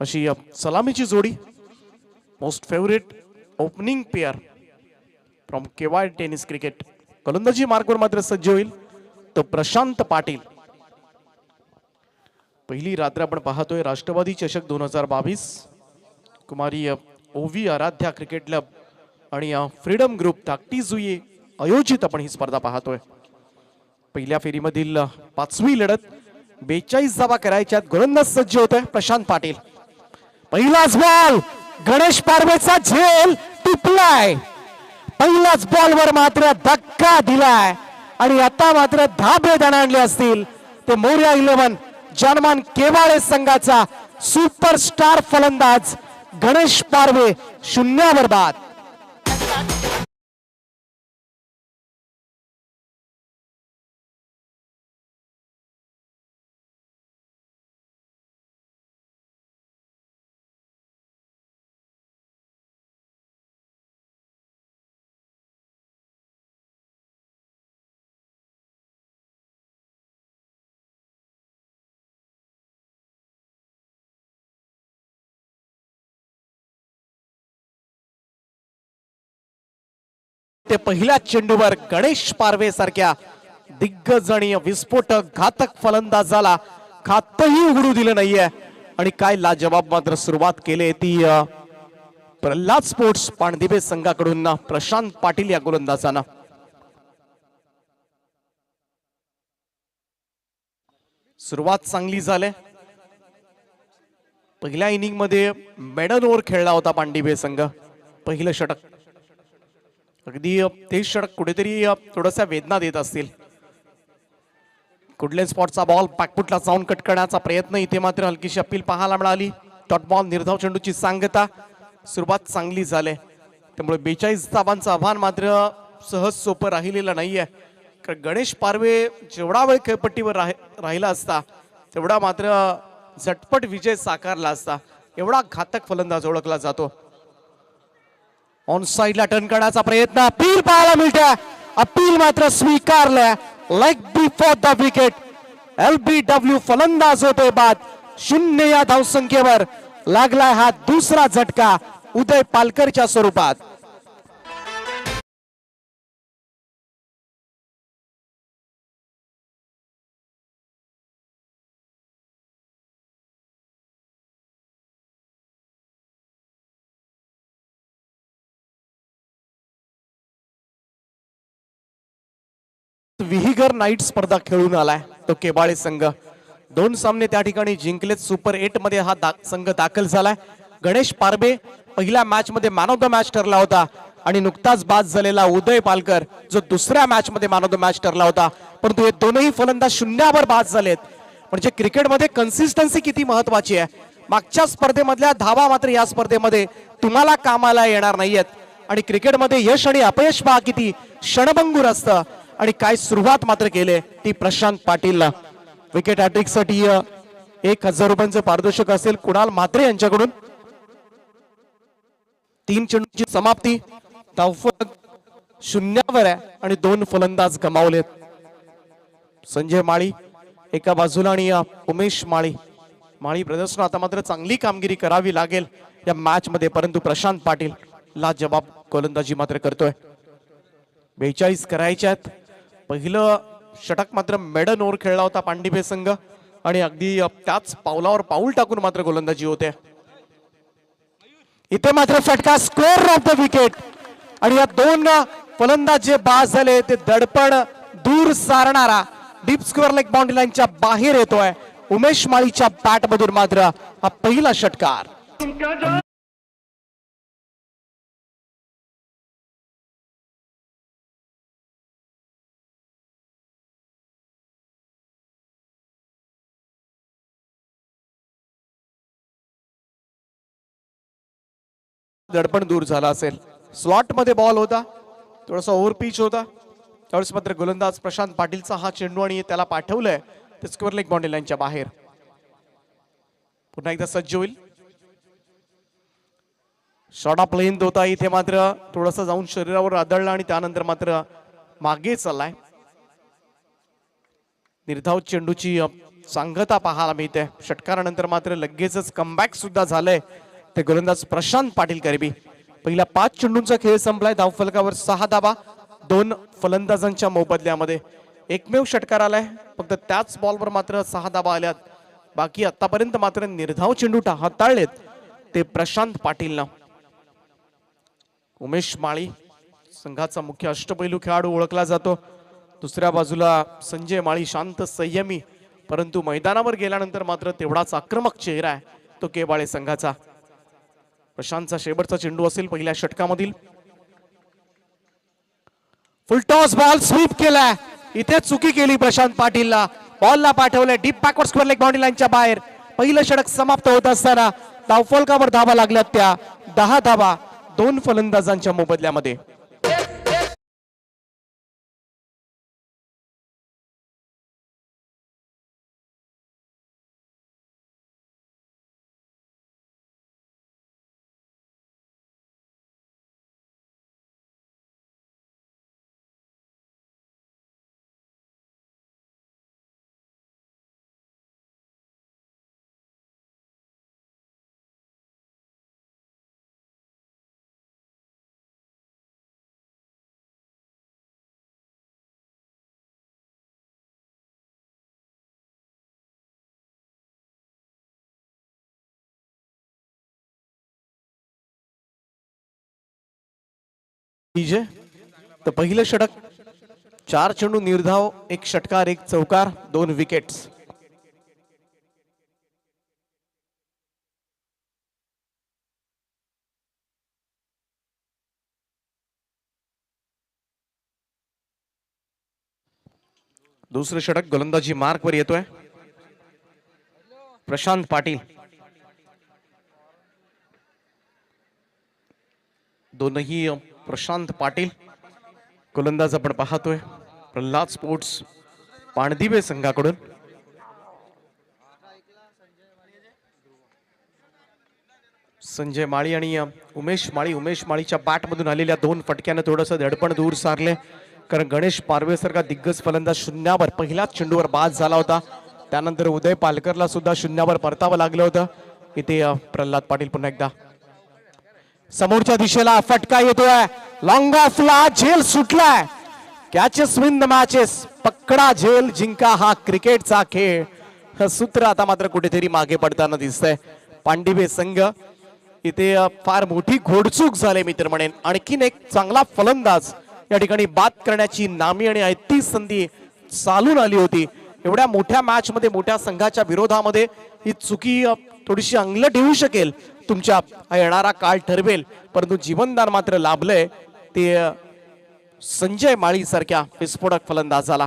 अशी सलामीची जोडी. Most favourite opening pair from KY tennis cricket. गोलंदाजी मार्कवर मात्र सज्ज होईल तो प्रशांत पाटील. पहिली रात्र आपण पाहतोय राष्ट्रवादी चषक 2022 कुमारी ओवी आराध्या क्रिकेट क्लब आणि फ्रीडम ग्रुप धाकटीजुई आयोजित आपण ही स्पर्धा पाहतोय. पहिल्या फेरीमधील 5वी लढत 42 धावा करायच्यात. गोलंदाज सज्ज होतोय प्रशांत पाटील. पहिलाच बॉल गणेश पारवेचा झेल टिपलाय. पहिल्याच बॉलवर मात्र धक्का दिलाय आणि आता मात्र धाबे दणाणले असतील ते मोर्या 11 जानमान केवाळे संघाचा सुपरस्टार फलंदाज गणेश पारवे शून्यावर बाद. ते पहिल्या चेंडूवर गणेश पारवे सारख्या दिग्गज आणि विस्फोटक घातक फलंदाजाला खातही उघडू दिलं नाहीये आणि काय लाजवाब मात्र सुरुवात केली ती प्रल्हाद स्पोर्ट्स पाणदिवे संघाकडून प्रशांत पाटील या गोलंदाजानं. सुरुवात चांगली झाली. पहिल्या इनिंग मध्ये मेडन ओव्हर खेळला होता पांडिवे संघ. पहिलं षटक अगदी ते षटक कुठेतरी थोडासा वेदना देत असतील. कुडले स्पॉटचा बॉल बॅकफुटला जाऊन कट करण्याचा प्रयत्न. इथे मात्र हलकीशी अपील पाहायला मिळाली. डॉट बॉल निर्धाव चेंडूची सांगता. सुरुवात चांगली झाली त्यामुळे 42 धावांचं आव्हान मात्र सहज सोपं राहिलेलं नाहीये. कारण गणेश पारवे जेवढा वेळ खेळपट्टीवर राहिला असता तेवढा मात्र झटपट विजय साकारला असता. एवढा घातक फलंदाज ओळखला जातो. ऑन साइडला टर्न करण्याचा प्रयत्न. अपील पाहायला मिळते. अपील मात्र स्वीकारलं. Leg before the wicket. LBW फलंदाज होते बाद. 0 या धावसंख्येवर लागलाय हा दुसरा झटका उदय पालकरच्या स्वरूपात. विहिगर नाईट स्पर्धा खेळून आलाय तो केबाळे संघ. 2 सामने त्या ठिकाणी जिंकलेत. सुपर 8 मध्ये हा संघ दाखल झालाय. गणेश पारवे पहिल्या मॅच मध्ये मॅन ऑफ द मॅच ठरला होता आणि नुकताच बाद झालेला उदय पालकर जो दुसऱ्या मॅच मध्ये मॅन ऑफ द मॅच ठरला होता. परंतु हे दोनही फलंदाज शून्यावर बाद झालेत. म्हणजे क्रिकेटमध्ये कन्सिस्टन्सी किती महत्वाची आहे. मागच्या स्पर्धेमधल्या धावा मात्र या स्पर्धेमध्ये तुम्हाला कामाला येणार नाहीयेत. आणि क्रिकेटमध्ये यश आणि अपयश पहा किती क्षणभंगूर असतं. आणि काय सुरुवात मात्र केले ती प्रशांत पाटीलला. विकेट हॅट्रिक साठी 1000 रुपयांचं पारितोषिक असेल कुणाल म्हात्रे यांच्याकडून. 3 चेंडूची समाप्ती. धावफलक शून्यावर आहे आणि 2 फलंदाज गमावलेत. संजय माळी एका बाजूला आणि उमेश माळी ब्रदर्सना आता मात्र चांगली कामगिरी करावी लागेल या मॅच मध्ये. परंतु प्रशांत पाटील लाजवाब गोलंदाजी मात्र करतोय. 42 करायच्यात. पहिलं षटक मात्र मेडन ओव्हर खेळला होता पांडिवे संघ आणि अगदी त्याच पावलावर पाऊल टाकून मात्र गोलंदाजी होते. इथे मात्र फटका स्कोअर ऑफ द विकेट आणि या 2 फलंदाज जे बाद झाले ते दडपण दूर सारणारा डीप स्क्वेअर लेग बाउंड्री लाईनच्या बाहेर येतोय. उमेश माळीच्या बॅट मधून मात्र हा पहिला षटकार. दडपण दूर झाला असेल. स्लॉट मध्ये बॉल होता. थोडासा ओव्हर पिच होता. त्यावेळेस मात्र गोलंदाज प्रशांत पाटीलचा हा चेंडू आणि त्याला पाठवलंय ते स्क्वेअर लेग बाउंड्री लाईनच्या बाहेर. पुन्हा एकदा सज्ज होईल. शॉर्ट ऑफ लेंथ होता. इथे मात्र थोडासा जाऊन शरीरावर आदळला आणि त्यानंतर मात्र मागे चाललाय. निर्धाव चेंडूची सांगता पाहायला मिळते. षटकारानंतर मात्र लगेचच कमबॅक सुद्धा झालंय ते गोलंदाज प्रशांत पाटील करबी. पहिला 5 चेंडूंचा खेळ संपलाय. धावफलकावर 6 धावा 2 फलंदाजांच्या मोबदल्यामध्ये. एकमेव षटकार आलाय. फक्त त्याच बॉलवर मात्र 6 धावा आल्यात. बाकी आतापर्यंत मात्र निर्धाव चेंडू हाताळलेत ते प्रशांत पाटीलनं. उमेश माळी संघाचा मुख्य अष्टपैलू खेळाडू ओळखला जातो. दुसऱ्या बाजूला संजय माळी शांत संयमी, परंतु मैदानावर गेल्यानंतर मात्र तेवढाच आक्रमक चेहरा आहे तो केबाळे संघाचा. प्रशांतचा शेवटचा चेंडू असेल पहिल्या षटकामधील. फुलटॉस बॉल स्वीप केलाय. इथे चुकी केली प्रशांत पाटीलला. बॉलला पाठवलंय deep backward square leg boundary लाईनच्या बाहेर. पहिलं षटक समाप्त होत असताना धावफलकावर धावा लागल्यात त्या 10 धावा 2 फलंदाजांच्या मोबदल्यामध्ये. तर पहिलं षटक 4 चेंडू निर्धाव, 1 षटकार 1 चौकार 2 विकेट्स. दुसरं षटक गोलंदाजी मार्कवर येतोय प्रशांत पाटील. दोनही प्रशांत पाटील गोलंदाज आपण पाहतोय प्रल्हाद स्पोर्ट्स पाणदिवे संघाकडून. संजय माळी आणि उमेश माळीच्या बॅट मधून आलेल्या 2 फटक्यानं थोडंसं धडपण दूर सारले, कारण गणेश पारवेसारखा दिग्गज फलंदाज शून्यावर पहिल्याच चेंडूवर बाद झाला होता. त्यानंतर उदय पालकरला सुद्धा शून्यावर परतावं लागलं होतं. इथे प्रल्हाद पाटील पुन्हा एकदा समोरच्या दिशेला फटका येतोय. लॉंग ऑफला झेल सुटलाय. Catches win the matches. पकडा झेल जिंका हा क्रिकेटचा खेळ. हे सूत्र आता मात्र कुठेतरी मागे पडताना दिसतंय. पांडिवे संघ इथे फार मोठी घोडचूक झाली मित्र म्हणेन. आणखीन एक चांगला फलंदाज या ठिकाणी बाद करण्याची नामी आणि ऐती संधी चालून आली होती. एवढ्या मोठ्या मॅच मध्ये मोठ्या संघाच्या विरोधामध्ये ही चुकी थोडीशी अंगलट येऊ शकेल. तुमच्या येणारा काळ ठरवेल, परंतु जीवनदान मात्र लाभलंय ते संजय माळी सारख्या विस्फोटक फलंदाजाला.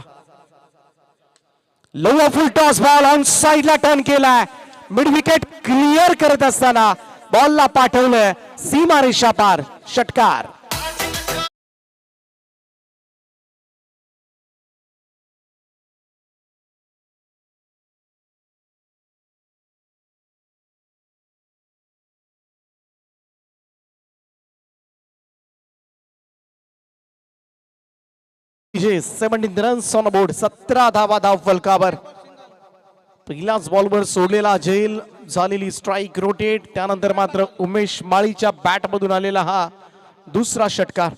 Low full toss ball on साइडला टर्न केलाय. मिड विकेट क्लिअर करत असताना बॉलला पाठवलंय सीमा रेषा पार. षटकार. विजय 17 रन्स ऑन बोर्ड. 17 धावा धाव फलकावर. पहिल्याच बॉलवर सोडलेला झेल झालेली स्ट्राइक रोटेट. त्यानंतर मात्र उमेश माळीच्या बॅट मधून आलेला हा दुसरा षटकार.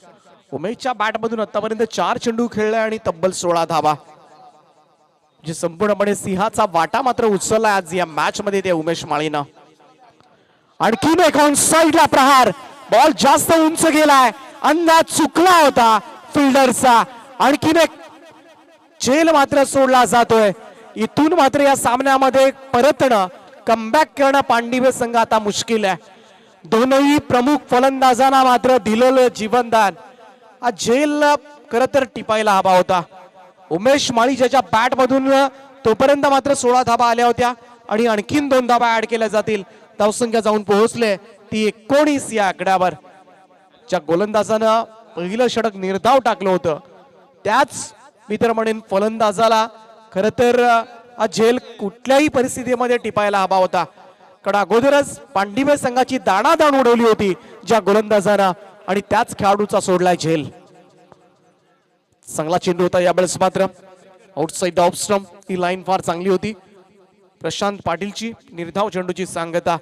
उमेशच्या बॅट मधून आतापर्यंत 4 चेंडू खेळले आणि तब्बल 16 धावा. जे संपूर्णपणे सिंहाचा वाटा मात्र उचलला आज या मॅच मध्ये ते उमेश माळीनं. आणखीन एक ऑन साइडला प्रहार. बॉल जास्त उंच गेलाय. अंदाज चुकला होता फिल्डरचा. आणखीन एक झेल मात्र सोडला जातोय. इथून मात्र या सामन्यामध्ये परतणं, कमबॅक करणं पांडिवे संघ आता मुश्किल आहे. दोनही प्रमुख फलंदाजांना मात्र दिलेलं जीवनदान हा झेल खरं तर टिपायला हवा होता. उमेश माळी ज्याच्या बॅट मधून तोपर्यंत मात्र 16 धाबा आल्या होत्या आणि आणखीन 2 धाबा ऍड केल्या जातील. धावसंख्या जाऊन पोहोचले ती 19 या आकड्यावर. ज्या गोलंदाजानं पहिलं षटक निर्धाव टाकलं होतं त्याच मित्र म्हणेन फलंदाजाला खरं तर हा झेल कुठल्याही परिस्थितीमध्ये टिपायला हवा होता. कारण अगोदरच पांडिवे संघाची दाणादाण उडवली होती ज्या गोलंदाजानं, आणि त्याच खेळाडूचा सोडलाय झेल. चांगला चेंडू होता यावेळेस मात्र आउटसाइड ऑफ स्टंप. ही लाईन फार चांगली होती प्रशांत पाटीलची निर्धाव चेंडूची सांगता,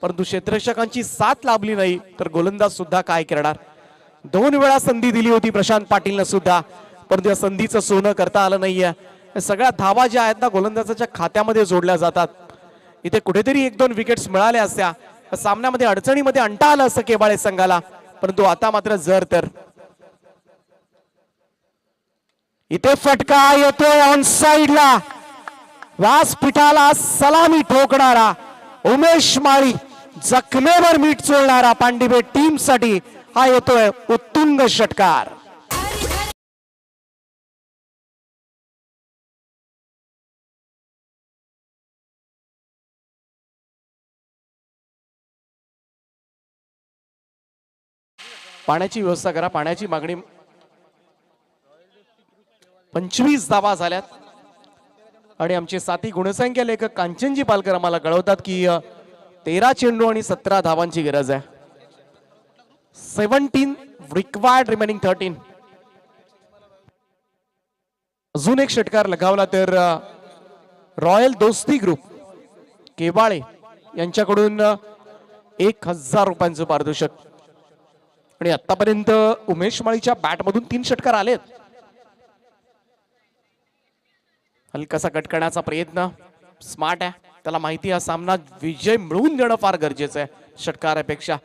परंतु क्षेत्ररक्षकांची साथ लाभली नाही तर गोलंदाज सुद्धा काय करणार. 2 वेळा संधी दिली होती प्रशांत पाटीलनं सुद्धा, परंतु या संधीचं सोनं करता आलं नाहीये. सगळ्या धावा ज्या आहेत ना गोलंदाजाच्या खात्यामध्ये जोडल्या जातात. इथे कुठेतरी एक दोन विकेट्स मिळाल्या असत्या तर सामन्यामध्ये अडचणीमध्ये आणता आलं असं केबाळे संघाला, परंतु आता मात्र जर तर इथे फटका येतोय ऑन साइडला, व्यासपीठाला सलामी ठोकणारा उमेश माळी, जखमेवर मीठ चोळणारा पांडिपेट टीम साठी हा येतोय उत्तुंग षटकार. पाण्याची व्यवस्था करा, पाण्याची मागणी. 25 धावा झाल्यात आणि आमचे साथी गुणसंख्या लेखक कांचनजी पालकर आम्हाला कळवतात की 13 चेंडू आणि 17 धावांची गरज आहे. 17 रिक्वायर्ड, रिमेनिंग 13. अजून एक षटकार लगावला तर रॉयल दोस्ती ग्रुप केबाळे यांच्याकडून 1000 रुपयांचं पारितोषिक. आणि आतापर्यंत उमेश माळीच्या बॅटमधून 3 षटकार आलेत. हलकासा कट करण्याचा प्रयत्न, स्मार्ट आहे, त्याला माहिती हा सामना विजय मिळवून देणं फार गरजेचं आहे षटकारापेक्षा.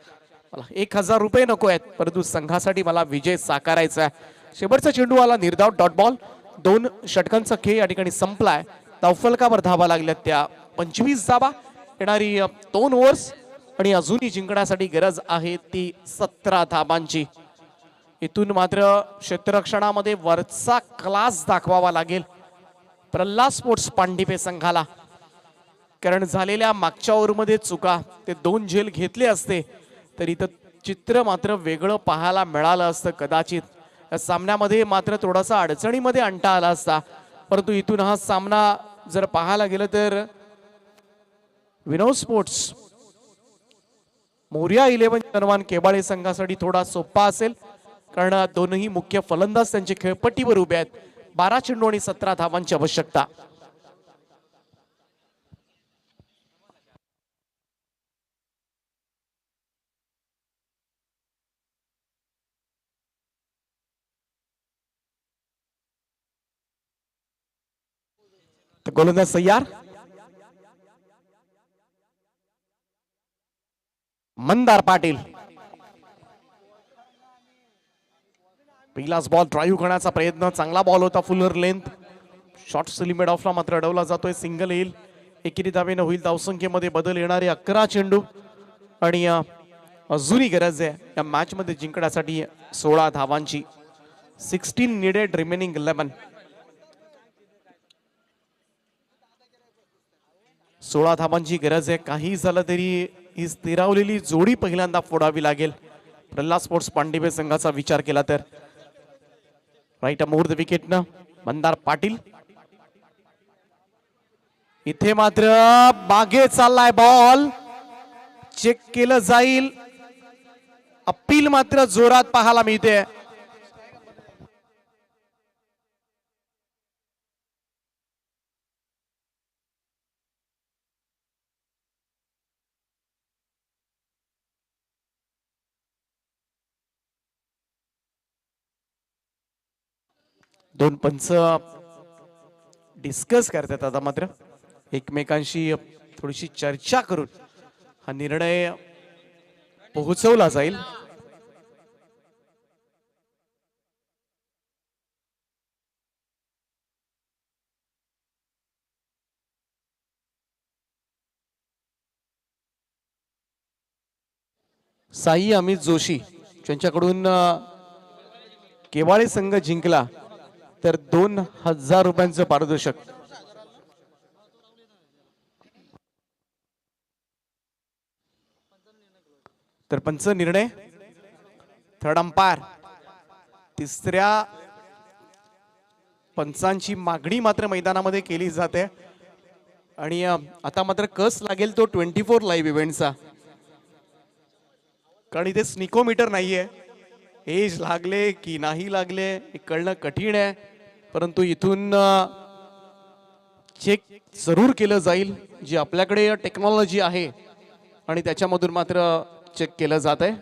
मला 1000 रुपये नको आहेत, परंतु संघासाठी मला विजय साकारायचा आहे. शेवटचा चेंडू आला निर्धाव, डॉट बॉल. 2 षटकांचा खेळ या ठिकाणी संपलाय. धावफलकावर धावा लागल्यात त्या 25 धावा. येणारी 2 ओव्हर्स आणि अजूनही जिंकण्यासाठी गरज आहे ती 17 धाबांची. इथून मात्र क्षेत्ररक्षणामध्ये वरचा क्लास दाखवावा लागेल प्रल्हाद स्पोर्ट्स पांडिपे संघाला, कारण झालेल्या मागच्या ओव्हरमध्ये चुका, ते 2 झेल घेतले असते तर इथं चित्र मात्र वेगळं पाहायला मिळालं असतं कदाचित. या सामन्यामध्ये मात्र थोडासा अडचणीमध्ये आणता आला असता, परंतु इथून हा सामना जर पाहायला गेलं तर विनोद स्पोर्ट्स मोर्या 11 निर्माण केबाळे संघासाठी थोडा सोपा असेल, कारण दोनही मुख्य फलंदाज त्यांच्या खेळपट्टीवर उभे आहेत. 12 चेंडू आणि 17 धावांची आवश्यकता. गोलंदाज सय्यार, मंदार पाटील. पहिलाच बॉल ड्राईव्ह करण्याचा प्रयत्न, चांगला बॉल होता, फुलर लेंथ. शॉर्ट लिमिट ऑफला मात्र अडवला जातोय, सिंगल येईल. एकेरी धावेनं होईल धावसंख्येमध्ये बदल. येणारे 11 चेंडू आणि अजूनही गरज आहे या मॅच मध्ये जिंकण्यासाठी 16 धावांची. 16 नीडेड, रिमेनिंग 11. 16 धावांची गरज आहे. काही झालं तरी ही स्थिरावलेली जोडी पहिल्यांदा फोडावी लागेल प्रल्हाद स्पोर्ट्स पांडिपे संघाचा विचार केला तर. राईट मोर द विकेटनं मंदार पाटील. इथे मात्र मागे चाललाय बॉल, चेक केलं जाईल. अपील मात्र जोरात पाहायला मिळते. दोन पंच डिस्कस करतात आता मात्र एकमेकांशी थोडीशी चर्चा करून हा निर्णय पोहोचवला जाईल. साई अमित जोशी यांच्याकडून केवाळे संघ जिंकला तर 2000 रुपयांचं पारितोषिक. तर पंच निर्णय, थर्ड अंपायर. तिसऱ्या पंचांची मागणी मात्र मैदानामध्ये केली जाते आणि आता मात्र कस लागेल तो 24 लाईव्ह इव्हेंटचा, कारण इथे स्निकोमीटर नाहीये. एज लागले की नाही लागले हे कळणं कठीण आहे, परंतु इथून चेक जरूर केलं जाईल. जी आपल्याकडे टेक्नॉलॉजी आहे आणि त्याच्यामधून मात्र चेक केलं जात आहे.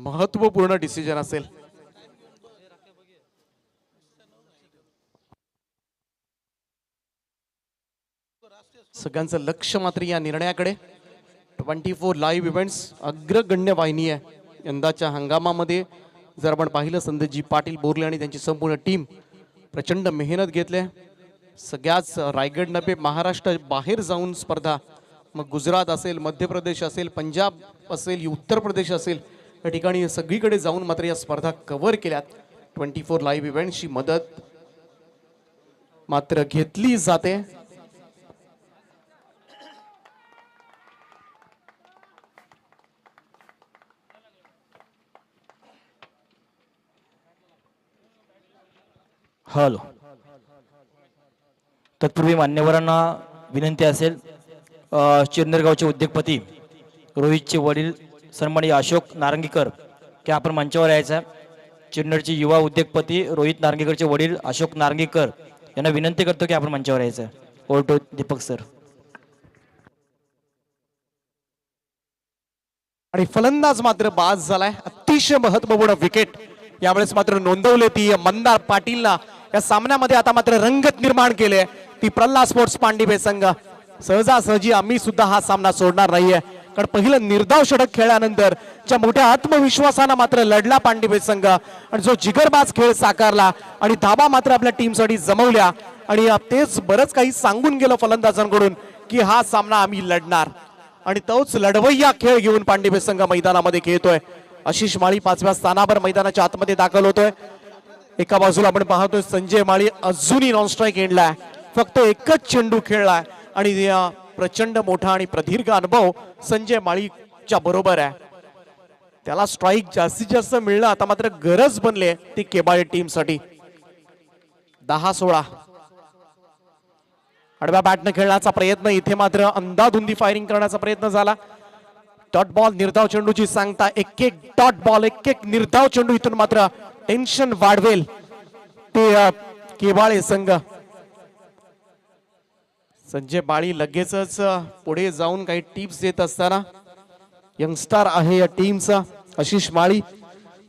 महत्वपूर्ण डिसिजन असेल. सगळ्यांचं लक्ष मात्र या निर्णयाकडे. 24 लाईव्ह इव्हेंट्स अग्रगण्य वाहिनी आहे यंदाच्या हंगामामध्ये. जर आपण पाहिलं संदीपजी पाटील बोरले आणि त्यांची संपूर्ण टीम प्रचंड मेहनत घेतली. सगळ्याच रायगड नव्हे महाराष्ट्र बाहेर जाऊन स्पर्धा, मग गुजरात असेल, मध्य प्रदेश असेल, पंजाब असेल, उत्तर प्रदेश असेल, या ठिकाणी सगळीकडे जाऊन मात्र या स्पर्धा कव्हर केल्यात. 24 लाईव्ह इव्हेंट्सची मदत मात्र घेतली जाते. हॅलो. तत्पूर्वी मान्यवरांना विनंती असेल, चिरनेरगावचे उद्योगपती रोहितचे वडील सन्माननीय अशोक नारंगीकर की आपण मंचावर यायचं. चिरनेरचे युवा उद्योगपती रोहित नारंगीकरचे वडील अशोक नारंगीकर यांना विनंती करतो की आपण मंचावर यायचं. Over to Deepak sir. आणि फलंदाज मात्र बाद झालाय. अतिशय महत्वपूर्ण विकेट यावेळेस मात्र नोंदवले ती मंदार पाटीलला. या सामन्यामध्ये आता मात्र रंगत निर्माण केले ती प्रल्हाद स्पोर्ट्स पांडिवे संघ. सहजासहजी आम्ही सुद्धा हा सामना सोडणार नाहीये, कारण पहिलं निर्धाव षटक खेळल्यानंतर ज्या मोठ्या आत्मविश्वासानं मात्र लढला पांडिवे संघ आणि जो जिगरबाज खेळ साकारला आणि धाबा मात्र आपल्या टीमसाठी जमवल्या. आणि तेच बरंच काही सांगून गेलं फलंदाजांकडून की हा सामना आम्ही लढणार. आणि तोच लढवय्या खेळ घेऊन पांडिवे संघ मैदानामध्ये खेळतोय. आशिष माळी 5व्या स्थानावर मैदानाच्या आतमध्ये दाखल होतोय. एका बाजूला आपण पाहतोय संजय माळी अजूनही नॉन स्ट्राईक एंडलाय, फक्त एकच चेंडू खेळलाय आणि प्रचंड मोठा आणि प्रदीर्घ अनुभव संजय माळीच्या बरोबर आहे. त्याला स्ट्राईक जास्तीत जास्त मिळणं आता मात्र गरज बनले ती केबाळे टीम साठी. 10-16 आडव्या बॅटने खेळण्याचा प्रयत्न, इथे मात्र अंधाधुंदी फायरिंग करण्याचा प्रयत्न झाला. डॉट बॉल निर्धाव चेंडूची सांगता, एक एक डॉट बॉल, एक एक निर्धाव चेंडू इथून मात्र टेन्शन वाढवेल ते केबाळे संघ. संजय माळी लगेचच पुढे जाऊन काही टिप्स देत असताना, यंगस्टर आहे या टीमचा आशिष माळी,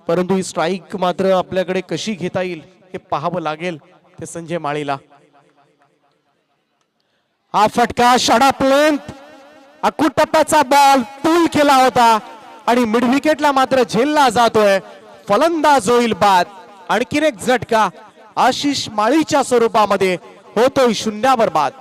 परंतु ही स्ट्राईक मात्र आपल्याकडे कशी घेता येईल हे पाहावं लागेल ते संजय माळीला. हा फटका षडाप लेंथ अकूट टप्प्याचा बॉल पूल केला होता आणि मिड विकेटला मात्र झेलला जातोय. फलंदाज होईल बाद. आणखीन एक झटका आशिष माळीच्या स्वरूपामध्ये होतोय शून्यावर बाद.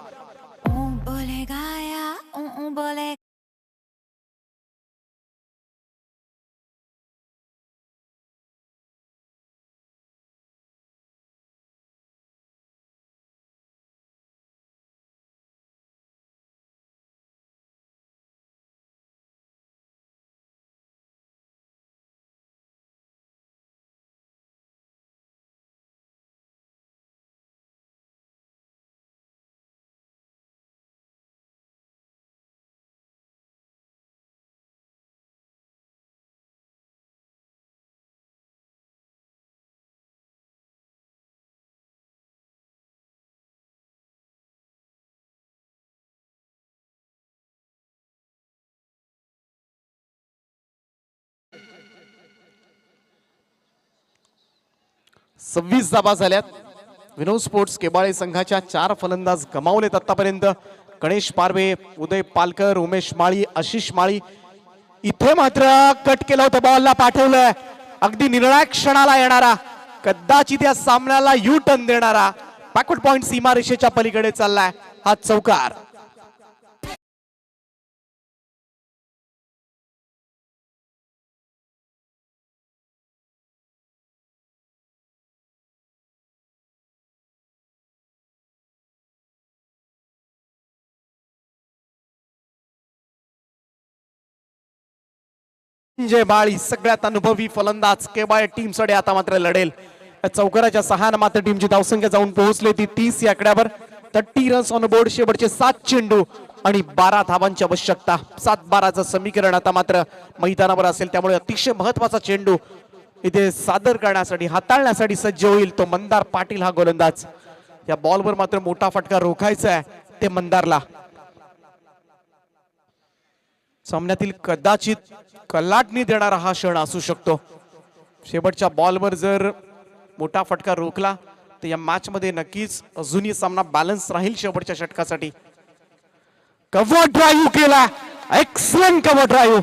सव्वीस धाबा झाल्यात. विनोद स्पोर्ट्स केबाळे संघाच्या 4 फलंदाज गमावलेत आतापर्यंत. गणेश पारवे, उदय पालकर, उमेश माळी, आशिष माळी. इथे मात्र कट केलं होतं, बॉलला पाठवलंय. अगदी निर्णायक क्षणाला येणारा, कदाचित या सामन्याला यू टर्न देणारा बॅकवर्ड पॉइंट सीमारेषेच्या पलीकडे चाललाय हा चौकार. संजय माळी सगळ्यात अनुभवी फलंदाज केबाळे टीम साठी आता मात्र लढेल. चौकाराच्या 6 मात्र टीमची धावसंख्या जाऊन पोहोचली ती 30 या आकड्यावर. 30 रन्स ऑन बोर्ड. शेवटचे 7 चेंडू आणि 12 धावांची आवश्यकता. 7-12चं समीकरण आता मात्र मैदानावर असेल, त्यामुळे अतिशय महत्वाचा चेंडू इथे सादर करण्यासाठी, हाताळण्यासाठी सज्ज होईल तो मंदार पाटील हा गोलंदाज. या बॉलवर मात्र मोठा फटका रोखायचा आहे ते मंदारला. सामन्यातील कदाचित कलाटणी देणारा हा क्षण असू शकतो. शेवटच्या बॉलवर जर मोठा फटका रोखला तर या मॅच मध्ये नक्कीच अजूनही सामना बॅलन्स राहील शेवटच्या षटकासाठी. कव्हर ड्राईव्ह केला, एक्सलंट कव्हर ड्राईव्ह.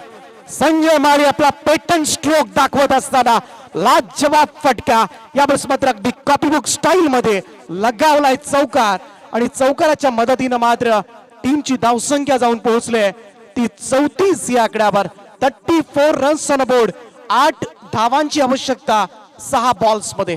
संजय माळी आपला पेटंट स्ट्रोक दाखवत असताना लाजवाब फटका. यावेळेस मात्र अगदी कॉपीबुक स्टाईल मध्ये लगावलाय चौकार आणि चौकाराच्या मदतीनं मात्र टीमची धावसंख्या जाऊन पोहोचले ती 34 या आकड्यावर. 34 रन्स ऑन बोर्ड. 8 धावांची आवश्यकता 6 बॉल्स मध्ये.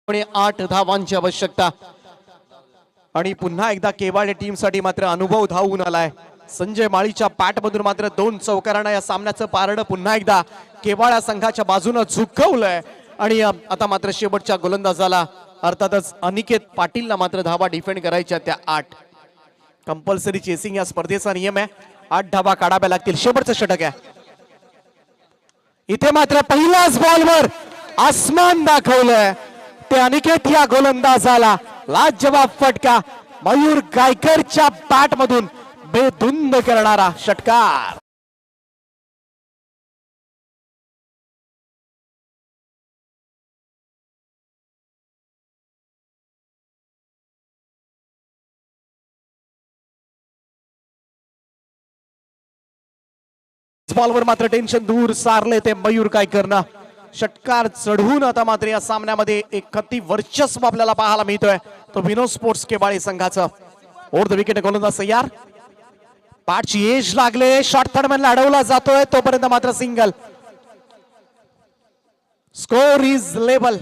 आणि 8 धावांची आवश्यकता आणि पुन्हा एकदा केवाळे टीम साठी मात्र अनुभव धावून आलाय. संजय माळीच्या पॅट मधून मात्र 2 चौकारांना या सामन्याचं पारडं पुन्हा एकदा केवाळा संघाच्या बाजूने झुकवलंय. आणि आता मात्र शेवटच्या गोलंदाजाला अर्थातच अनिकेत पाटीलला मात्र धावा डिफेंड करायच्या त्या 8. कंपल्सरी चेसिंग या स्पर्धेचा नियम आहे. 8 धावा काढाव्या लागतील. शेवटचं षटक आहे. इथे मात्र पहिल्याच बॉलवर आसमान दाखवलंय ते अनिकेत या गोलंदाजाला. लाजवाब फटका. मयूर गायकरच्या बॅट मधून बेधुंद करणारा षटकार. बॉलवर मात्र टेन्शन दूर सारले ते मयूर गायकरनं. षटकार चढवून आता मात्र या सामन्यामध्ये एक खत्ती वर्चस्व आपल्याला पाहायला मिळतोय तो विनोद स्पोर्ट्स केवाळे संघाचं. ओव्हर द विकेट गोलंदाज तयार. पाठची एज लागले. शॉर्ट थर्डमॅनला अडवला जातोय तोपर्यंत मात्र सिंगल. Score is level.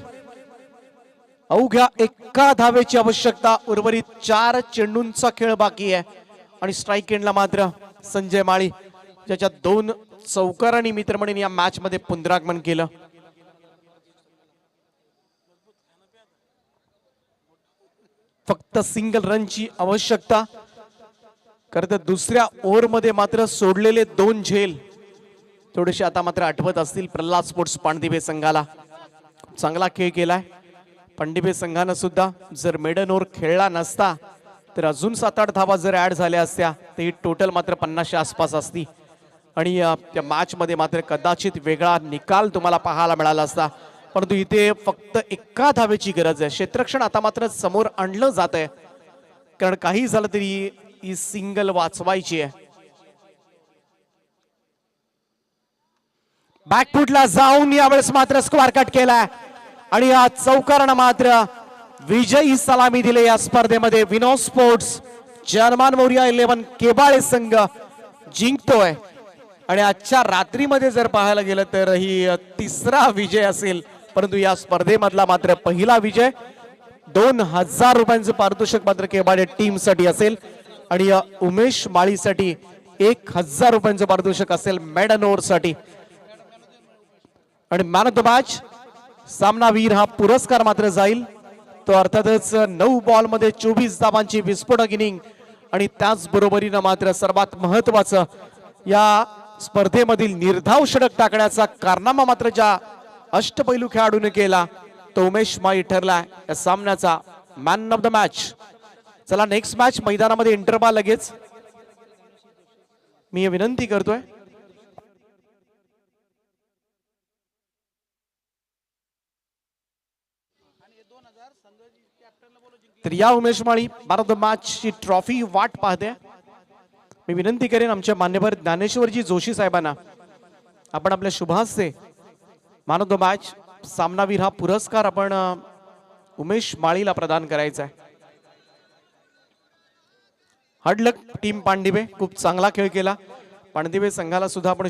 अवघ्या 1 धावेची आवश्यकता. उर्वरित 4 चेंडूंचा खेळ बाकी आहे आणि स्ट्राईक एंडला मात्र संजय माळी ज्याच्या 2 चौकारांनी मित्रमंडळींनी या मॅच मध्ये पुनरागमन केलं. फक्त सिंगल रनची आवश्यकता. खरं तर दुसऱ्या ओव्हर मध्ये मात्र सोडलेले 2 झेल थोडेसे आता मात्र आठवत असतील प्रल्हाद स्पोर्ट्स पांडिबे संघाला. चांगला खेळ केलाय पांडिबे संघानं सुद्धा. जर मेडन ओव्हर खेळला नसता तर अजून 7-8 धावा जर ऍड झाल्या असत्या तर ही टोटल मात्र 50च्या आसपास असती आणि त्या मॅच मध्ये मात्र कदाचित वेगळा निकाल तुम्हाला पाहायला मिळाला असता. परंतु इथे फक्त 1 धावेची गरज आहे. क्षेत्ररक्षण आता मात्र समोर आणलं जात आहे कारण काही झालं तरी ही सिंगल वाचवायची आहे. बॅकफुटला जाऊन यावेळेस मात्र स्क्वेअर कट केलाय आणि या चौकारानं मात्र विजयी सलामी दिली या स्पर्धेमध्ये. विनोद स्पोर्ट्स जर्मन मोरिया 11 केबाळे संघ जिंकतोय आणि आजच्या रात्रीमध्ये जर पाहायला गेलं तर ही 3रा विजय असेल. परंतु या स्पर्धेमधला मात्र पहिला विजय. 2000 रुपयांचं पारितोषिक मात्र केबाळे टीम साठी असेल आणि उमेश माळीसाठी 1000 रुपयांचं पारितोषिक असेल मेडन ओव्हर साठी. आणि मॅन ऑफ द मॅच सामनावीर हा पुरस्कार मात्र जाईल तो अर्थातच 9 बॉल मध्ये 24 धावांची विस्फोटक इनिंग आणि त्याच बरोबरीनं मात्र सर्वात महत्वाचं या स्पर्धेमधील निर्धाव षटक टाकण्याचा कारनामा मात्र ज्या अष्टपैलू खेळाडूने केला तो उमेश माळी ठरला या सामन्याचा मॅन ऑफ द मॅच. चला नेक्स्ट मॅच मैदानामध्ये इंटरबा लगेच. मी विनंती करतोय तर या उमेश माळी मॅन ऑफ द मॅच ची ट्रॉफी वाट पाहते. मी विनंती करेन आमच्या मान्यवर ज्ञानेश्वरजी जोशी साहेबांना आपण आपल्या शुभास्ते मॅन ऑफ द मॅच सामनावीर हा पुरस्कार आपण उमेश माळीला प्रदान करायचा आहे. हार्ड लक टीम पांडिवे, खूप चांगला खेळ केला. पांडिवे संघाला सुद्धा आपण